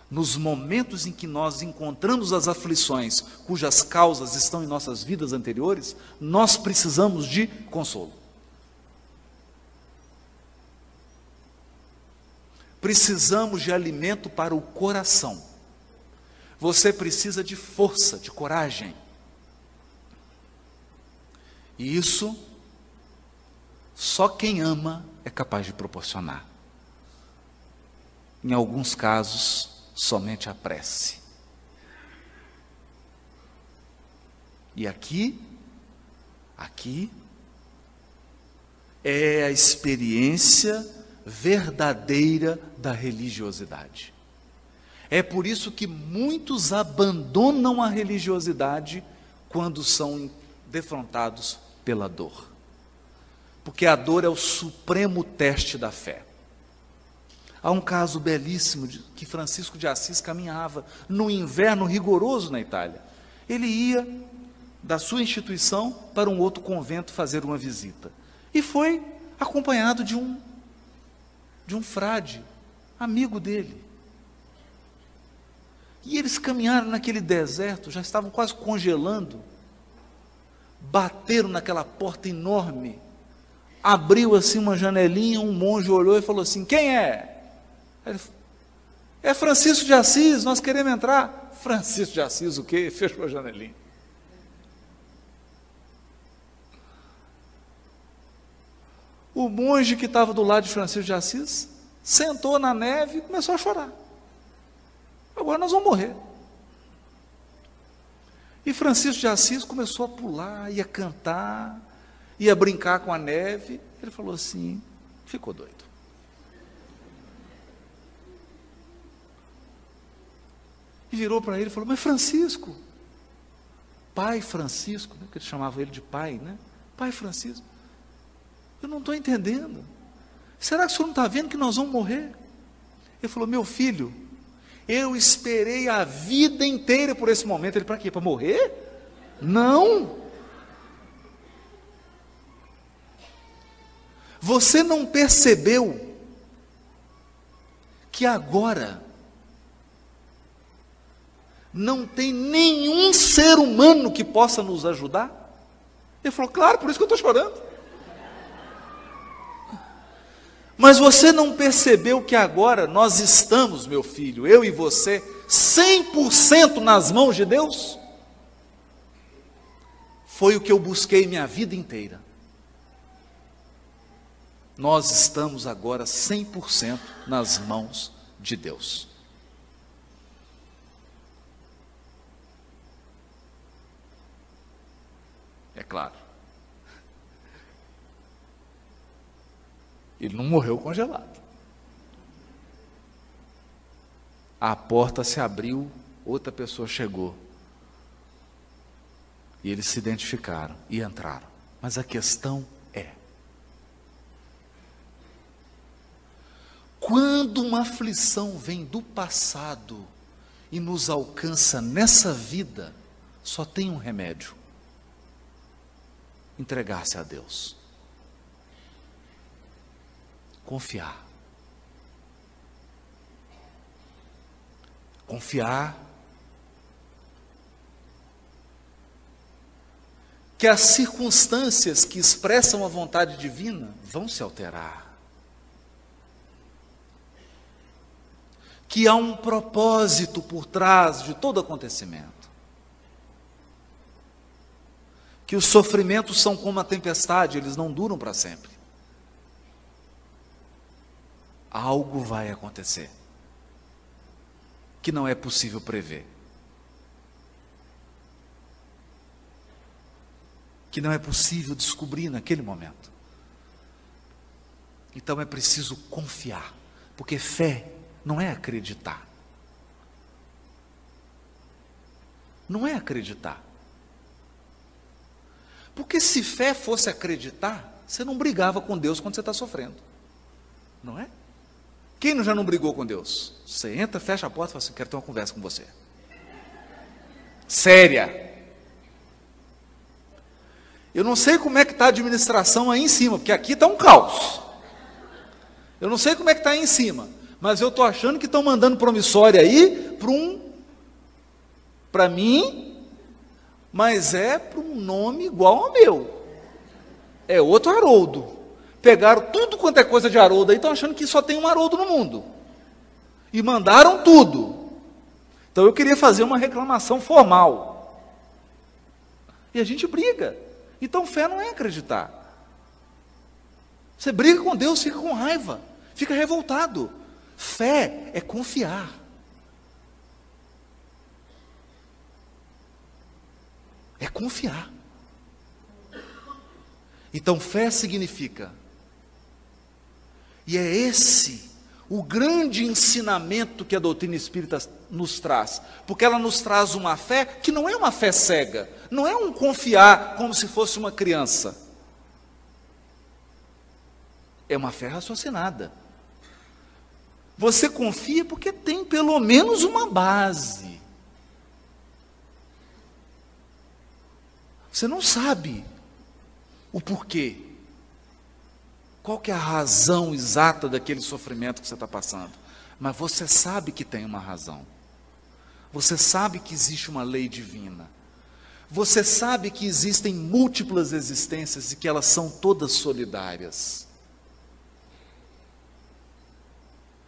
Nos momentos em que nós encontramos as aflições cujas causas estão em nossas vidas anteriores, nós precisamos de consolo. Precisamos de alimento para o coração. Você precisa de força, de coragem. E isso, só quem ama é capaz de proporcionar. Em alguns casos, somente a prece. E aqui é a experiência verdadeira da religiosidade. É por isso que muitos abandonam a religiosidade quando são defrontados pela dor. Porque a dor é o supremo teste da fé. Há um caso belíssimo que Francisco de Assis caminhava no inverno rigoroso na Itália. Ele ia da sua instituição para um outro convento fazer uma visita. E foi acompanhado de um frade, amigo dele. E eles caminharam naquele deserto, já estavam quase congelando, bateram naquela porta enorme, abriu assim uma janelinha, um monge olhou e falou assim: quem é? Ele falou: é Francisco de Assis, nós queremos entrar. Francisco de Assis o quê? Fechou a janelinha. O monge que estava do lado de Francisco de Assis sentou na neve e começou a chorar. Agora nós vamos morrer. E Francisco de Assis começou a pular, ia cantar, ia brincar com a neve. Ele falou assim, ficou doido. E virou para ele e falou: mas Francisco, pai Francisco, né, que ele chamava ele de pai, né? Pai Francisco, eu não estou entendendo. Será que o senhor não está vendo que nós vamos morrer? Ele falou: meu filho, eu esperei a vida inteira por esse momento. Ele: para quê? Para morrer? Não. Você não percebeu que agora não tem nenhum ser humano que possa nos ajudar? Ele falou: claro, por isso que eu estou chorando. Mas você não percebeu que agora nós estamos, meu filho, eu e você, 100% nas mãos de Deus? Foi o que eu busquei minha vida inteira. Nós estamos agora 100% nas mãos de Deus. É claro, ele não morreu congelado. A porta se abriu, outra pessoa chegou. E eles se identificaram e entraram. Mas a questão é: quando uma aflição vem do passado e nos alcança nessa vida, só tem um remédio: entregar-se a Deus. Confiar. Confiar que as circunstâncias que expressam a vontade divina vão se alterar. Que há um propósito por trás de todo acontecimento. Que os sofrimentos são como a tempestade, eles não duram para sempre. Algo vai acontecer que não é possível prever, que não é possível descobrir naquele momento. Então é preciso confiar, porque fé não é acreditar. Não é acreditar. Porque se fé fosse acreditar, você não brigava com Deus quando você está sofrendo. Não é? Quem já não brigou com Deus? Você entra, fecha a porta e fala assim: quero ter uma conversa com você. Séria. Eu não sei como é que está a administração aí em cima, porque aqui está um caos. Eu não sei como é que está aí em cima, mas eu estou achando que estão mandando promissória aí para mim, mas é para um nome igual ao meu. É outro Haroldo. Pegaram tudo quanto é coisa de Haroldo aí, estão achando que só tem um Haroldo no mundo. E mandaram tudo. Então eu queria fazer uma reclamação formal. E a gente briga. Então fé não é acreditar. Você briga com Deus, fica com raiva, fica revoltado. Fé é confiar. É confiar. Então fé significa, e é esse o grande ensinamento que a doutrina espírita nos traz, porque ela nos traz uma fé que não é uma fé cega, não é um confiar como se fosse uma criança, é uma fé raciocinada. Você confia porque tem pelo menos uma base. Você não sabe o porquê. Qual que é a razão exata daquele sofrimento que você está passando? Mas você sabe que tem uma razão. Você sabe que existe uma lei divina. Você sabe que existem múltiplas existências e que elas são todas solidárias.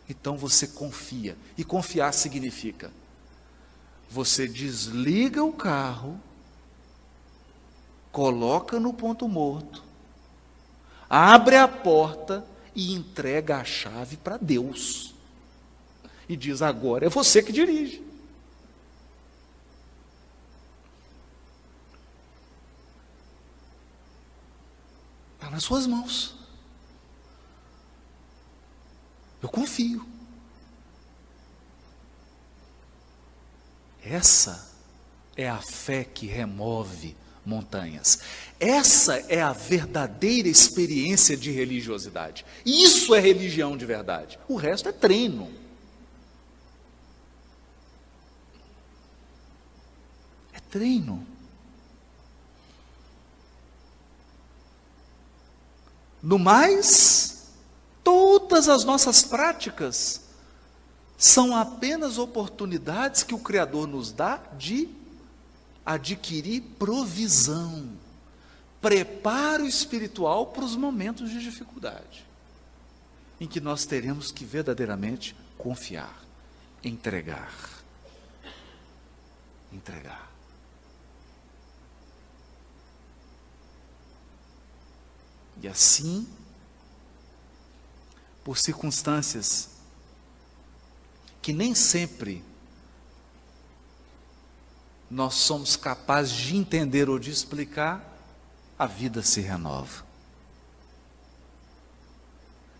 Então você confia. E confiar significa: você desliga o carro, coloca no ponto morto, abre a porta e entrega a chave para Deus. E diz: agora é você que dirige. Está nas suas mãos. Eu confio. Essa é a fé que remove montanhas. Essa é a verdadeira experiência de religiosidade. Isso é religião de verdade. O resto é treino. É treino. No mais, todas as nossas práticas são apenas oportunidades que o Criador nos dá de adquirir provisão, preparo espiritual para os momentos de dificuldade, em que nós teremos que verdadeiramente confiar, entregar. Entregar. E assim, por circunstâncias que nem sempre nós somos capazes de entender ou de explicar, a vida se renova.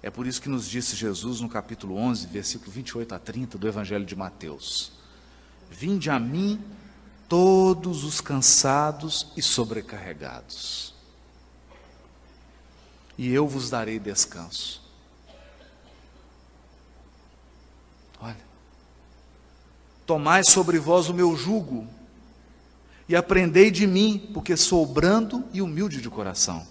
É por isso que nos disse Jesus no capítulo 11, versículo 28 a 30 do Evangelho de Mateus: vinde a mim todos os cansados e sobrecarregados, e eu vos darei descanso. Olha, tomai sobre vós o meu jugo, e aprendei de mim, porque sou brando e humilde de coração,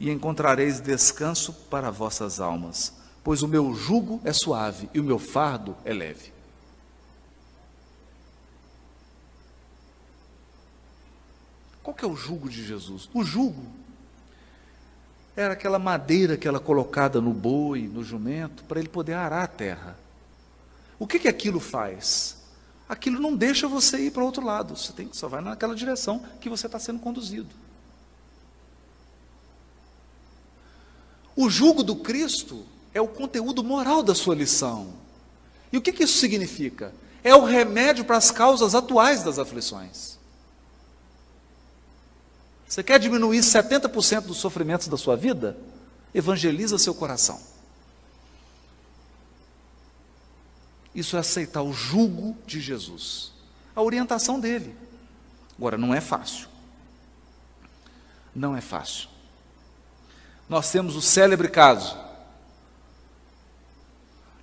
e encontrareis descanso para vossas almas, pois o meu jugo é suave e o meu fardo é leve. Qual que é o jugo de Jesus? O jugo era aquela madeira que era colocada no boi, no jumento, para ele poder arar a terra. O que aquilo faz? Aquilo não deixa você ir para o outro lado, você só vai naquela direção que você está sendo conduzido. O jugo do Cristo é o conteúdo moral da sua lição. E o que isso significa? É o remédio para as causas atuais das aflições. Você quer diminuir 70% dos sofrimentos da sua vida? Evangeliza seu coração. Isso é aceitar o jugo de Jesus, a orientação dele. Agora, não é fácil. Não é fácil. Nós temos o célebre caso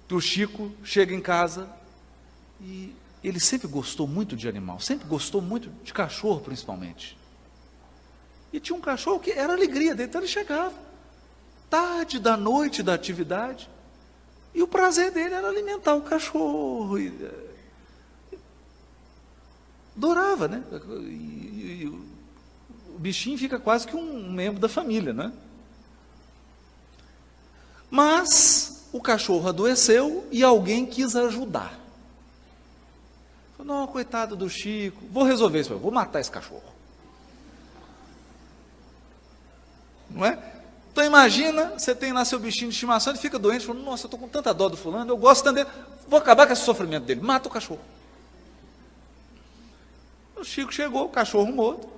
que o Chico chega em casa e ele sempre gostou muito de animal, sempre gostou muito de cachorro, principalmente. E tinha um cachorro que era a alegria dele, então ele chegava tarde da noite da atividade, e o prazer dele era alimentar o cachorro. Adorava, né? E o bichinho fica quase que um membro da família, né? Mas o cachorro adoeceu e alguém quis ajudar. Não, coitado do Chico, vou resolver isso, vou matar esse cachorro. Não é? Então imagina, você tem lá seu bichinho de estimação, ele fica doente, fala, nossa, eu estou com tanta dó do fulano, eu gosto tanto dele, vou acabar com esse sofrimento dele, mata o cachorro. O Chico chegou, o cachorro morto,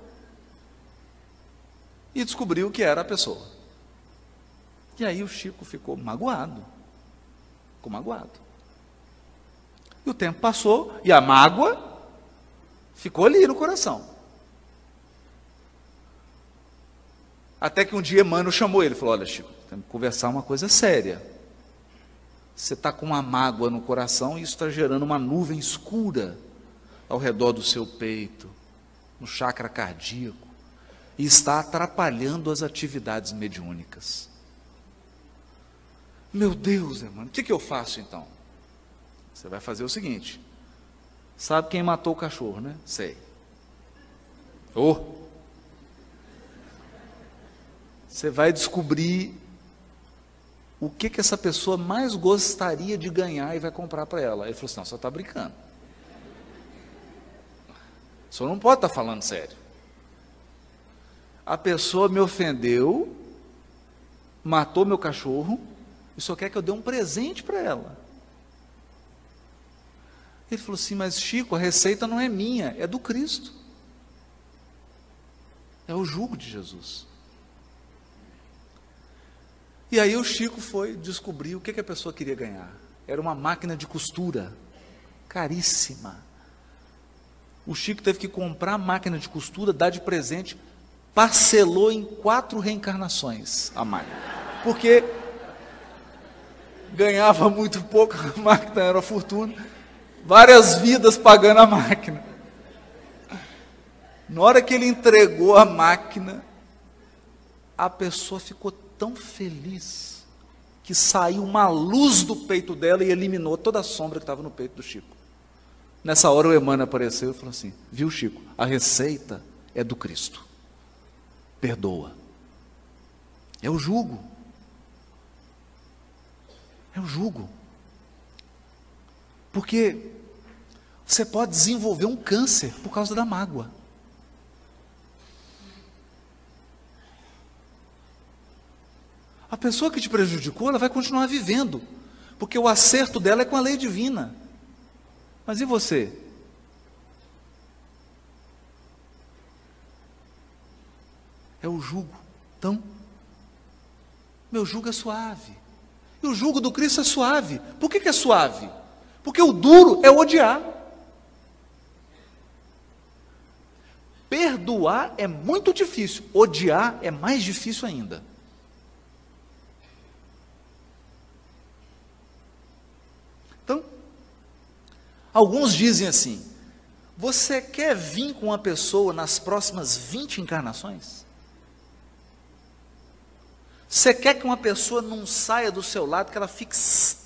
e descobriu que era a pessoa. E aí o Chico ficou magoado. Ficou magoado. E o tempo passou, e a mágoa ficou ali no coração. Até que um dia Emmanuel chamou ele, falou, olha Chico, temos que conversar uma coisa séria. Você está com uma mágoa no coração, e isso está gerando uma nuvem escura ao redor do seu peito, no chakra cardíaco, e está atrapalhando as atividades mediúnicas. Meu Deus, Emmanuel, o que eu faço então? Você vai fazer o seguinte, sabe quem matou o cachorro, né? Sei. Você vai descobrir o que essa pessoa mais gostaria de ganhar e vai comprar para ela. Ele falou assim, não, você está brincando. O senhor não pode estar falando sério. A pessoa me ofendeu, matou meu cachorro, e só quer que eu dê um presente para ela. Ele falou assim, mas Chico, a receita não é minha, é do Cristo. É o jugo de Jesus. E aí o Chico foi descobrir o que a pessoa queria ganhar. Era uma máquina de costura, caríssima. O Chico teve que comprar a máquina de costura, dar de presente, parcelou em 4 reencarnações a máquina. Porque ganhava muito pouco, a máquina era uma fortuna, várias vidas pagando a máquina. Na hora que ele entregou a máquina, a pessoa ficou tão feliz, que saiu uma luz do peito dela e eliminou toda a sombra que estava no peito do Chico. Nessa hora o Emmanuel apareceu e falou assim, viu Chico, a receita é do Cristo, perdoa, é o jugo, porque você pode desenvolver um câncer por causa da mágoa. A pessoa que te prejudicou, ela vai continuar vivendo, porque o acerto dela é com a lei divina. Mas e você? É o jugo. Então, meu jugo é suave. E o jugo do Cristo é suave. Por que é suave? Porque o duro é odiar. Perdoar é muito difícil, odiar é mais difícil ainda. Então, alguns dizem assim, você quer vir com uma pessoa nas próximas 20 encarnações? Você quer que uma pessoa não saia do seu lado, que ela fique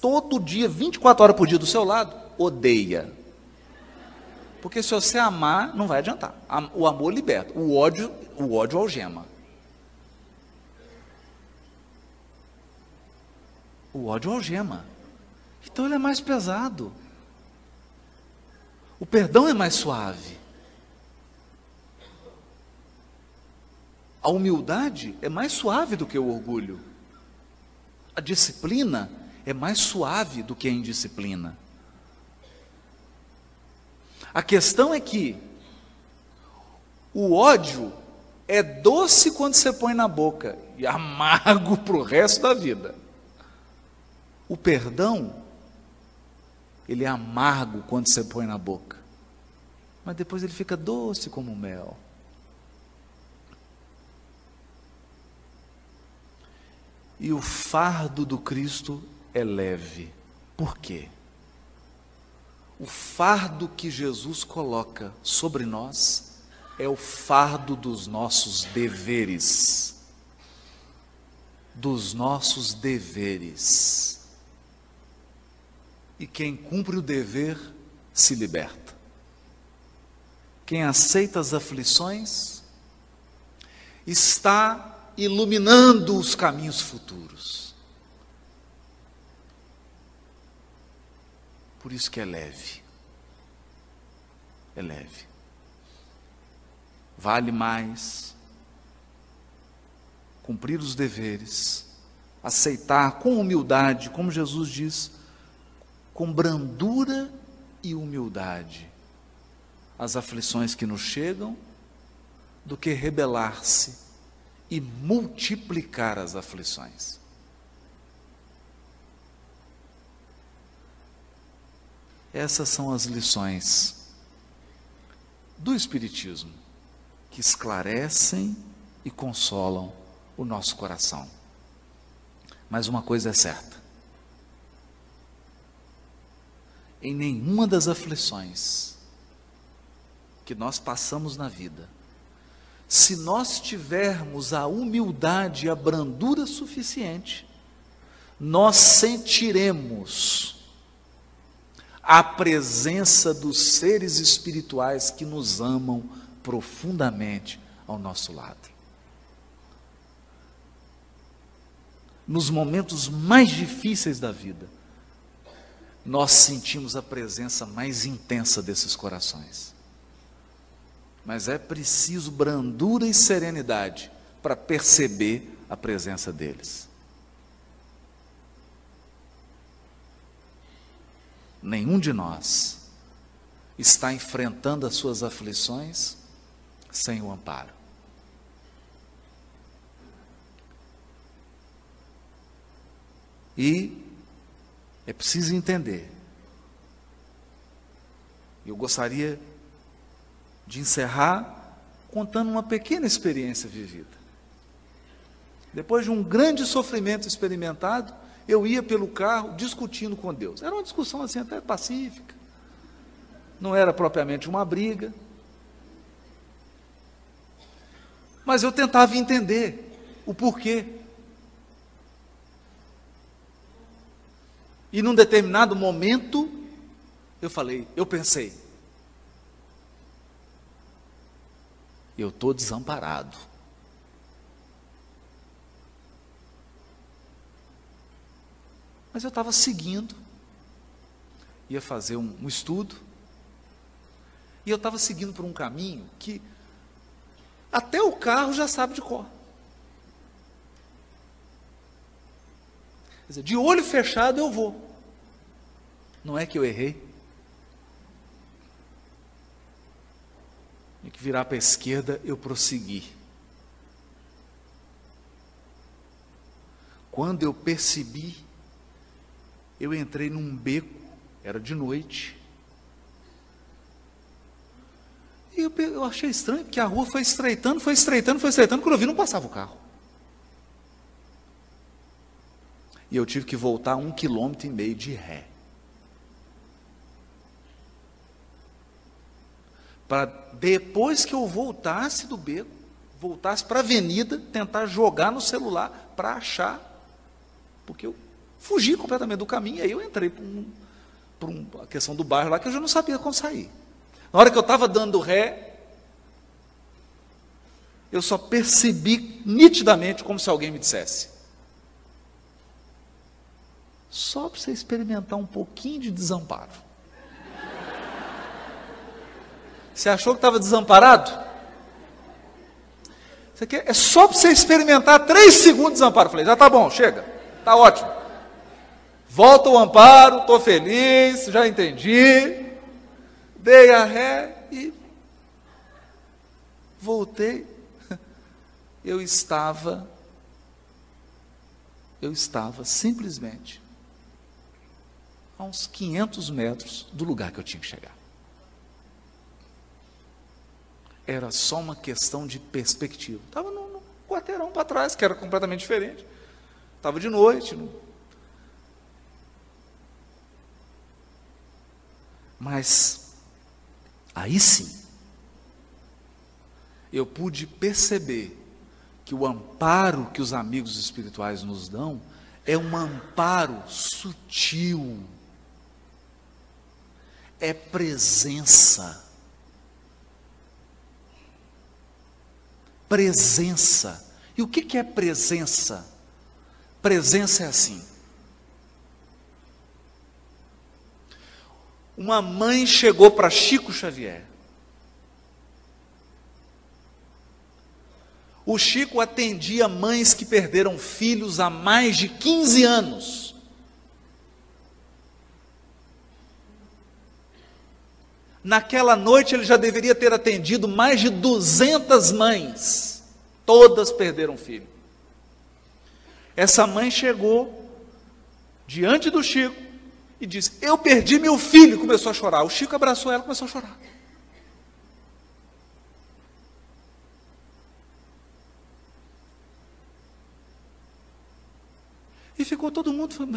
todo dia, 24 horas por dia do seu lado? Odeia. Porque se você amar, não vai adiantar. O amor liberta, o ódio algema. O ódio algema. Então ele é mais pesado. O perdão é mais suave. A humildade é mais suave do que o orgulho. A disciplina é mais suave do que a indisciplina. A questão é que o ódio é doce quando você põe na boca e amargo para o resto da vida. O perdão, ele é amargo quando você põe na boca, mas depois ele fica doce como mel. E o fardo do Cristo é leve. Por quê? O fardo que Jesus coloca sobre nós é o fardo dos nossos deveres. Dos nossos deveres. E quem cumpre o dever se liberta. Quem aceita as aflições está iluminando os caminhos futuros. Por isso que é leve. é leve. Vale mais cumprir os deveres, aceitar com humildade, como Jesus diz, com brandura e humildade, as aflições que nos chegam, do que rebelar-se e multiplicar as aflições. Essas são as lições do Espiritismo, que esclarecem e consolam o nosso coração. Mas uma coisa é certa: em nenhuma das aflições que nós passamos na vida, se nós tivermos a humildade e a brandura suficiente, nós sentiremos a presença dos seres espirituais que nos amam profundamente ao nosso lado. Nos momentos mais difíceis da vida, nós sentimos a presença mais intensa desses corações. Mas é preciso brandura e serenidade para perceber a presença deles. Nenhum de nós está enfrentando as suas aflições sem o amparo. E é preciso entender. Eu gostaria de encerrar contando uma pequena experiência vivida. Depois de um grande sofrimento experimentado, eu ia pelo carro discutindo com Deus. Era uma discussão assim até pacífica. Não era propriamente uma briga. Mas eu tentava entender o porquê. E num determinado momento, eu pensei, eu estou desamparado. Mas eu estava seguindo, ia fazer um estudo, e eu estava seguindo por um caminho que até o carro já sabe de cor. Quer dizer, de olho fechado eu vou. Não é que eu errei. Tinha que virar para a esquerda, eu prossegui. Quando eu percebi, eu entrei num beco, era de noite. E eu achei estranho, porque a rua foi estreitando, quando eu vi não passava o carro. E eu tive que voltar 1,5 km de ré. Para depois que eu voltasse do beco, voltasse para a avenida, tentar jogar no celular para achar, porque eu fugi completamente do caminho, aí eu entrei por uma questão do bairro lá, que eu já não sabia como sair. Na hora que eu estava dando ré, eu só percebi nitidamente, como se alguém me dissesse: só para você experimentar um pouquinho de desamparo. Você achou que estava desamparado? Isso aqui é só para você experimentar 3 segundos de desamparo. Eu falei, já está bom, chega, está ótimo. Volta o amparo, estou feliz, já entendi. Dei a ré e voltei. Eu estava simplesmente a uns 500 metros do lugar que eu tinha que chegar. Era só uma questão de perspectiva. Estava no quarteirão para trás, que era completamente diferente. Estava de noite. Mas, aí sim, eu pude perceber que o amparo que os amigos espirituais nos dão é um amparo sutil. É presença. Presença. E o que é presença? Presença é assim. Uma mãe chegou para Chico Xavier O Chico atendia mães que perderam filhos há mais de 15 anos. Naquela noite ele já deveria ter atendido mais de 200 mães. Todas perderam filho. Essa mãe chegou diante do Chico e disse: eu perdi meu filho. E começou a chorar. O Chico abraçou ela e começou a chorar. E ficou todo mundo falando: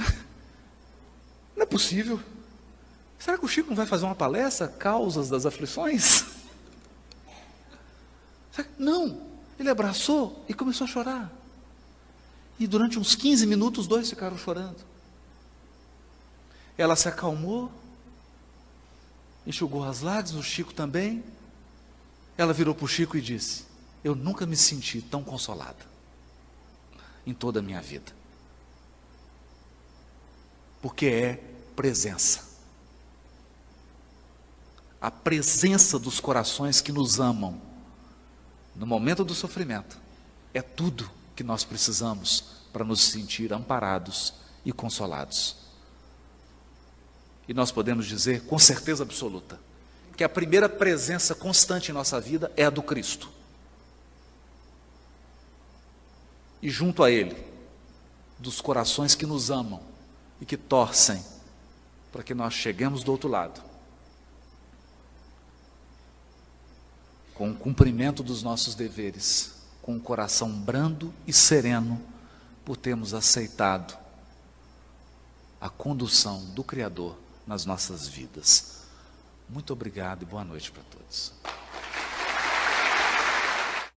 não é possível. Será que o Chico não vai fazer uma palestra? Causas das aflições? Não. Ele abraçou e começou a chorar. E durante uns 15 minutos, os dois ficaram chorando. Ela se acalmou, enxugou as lágrimas, o Chico também. Ela virou para o Chico e disse: eu nunca me senti tão consolada em toda a minha vida. Porque é presença. A presença dos corações que nos amam no momento do sofrimento é tudo que nós precisamos para nos sentir amparados e consolados. E nós podemos dizer com certeza absoluta que a primeira presença constante em nossa vida é a do Cristo. E junto a Ele, dos corações que nos amam e que torcem para que nós cheguemos do outro lado, com o cumprimento dos nossos deveres, com o coração brando e sereno, por termos aceitado a condução do Criador nas nossas vidas. Muito obrigado e boa noite para todos.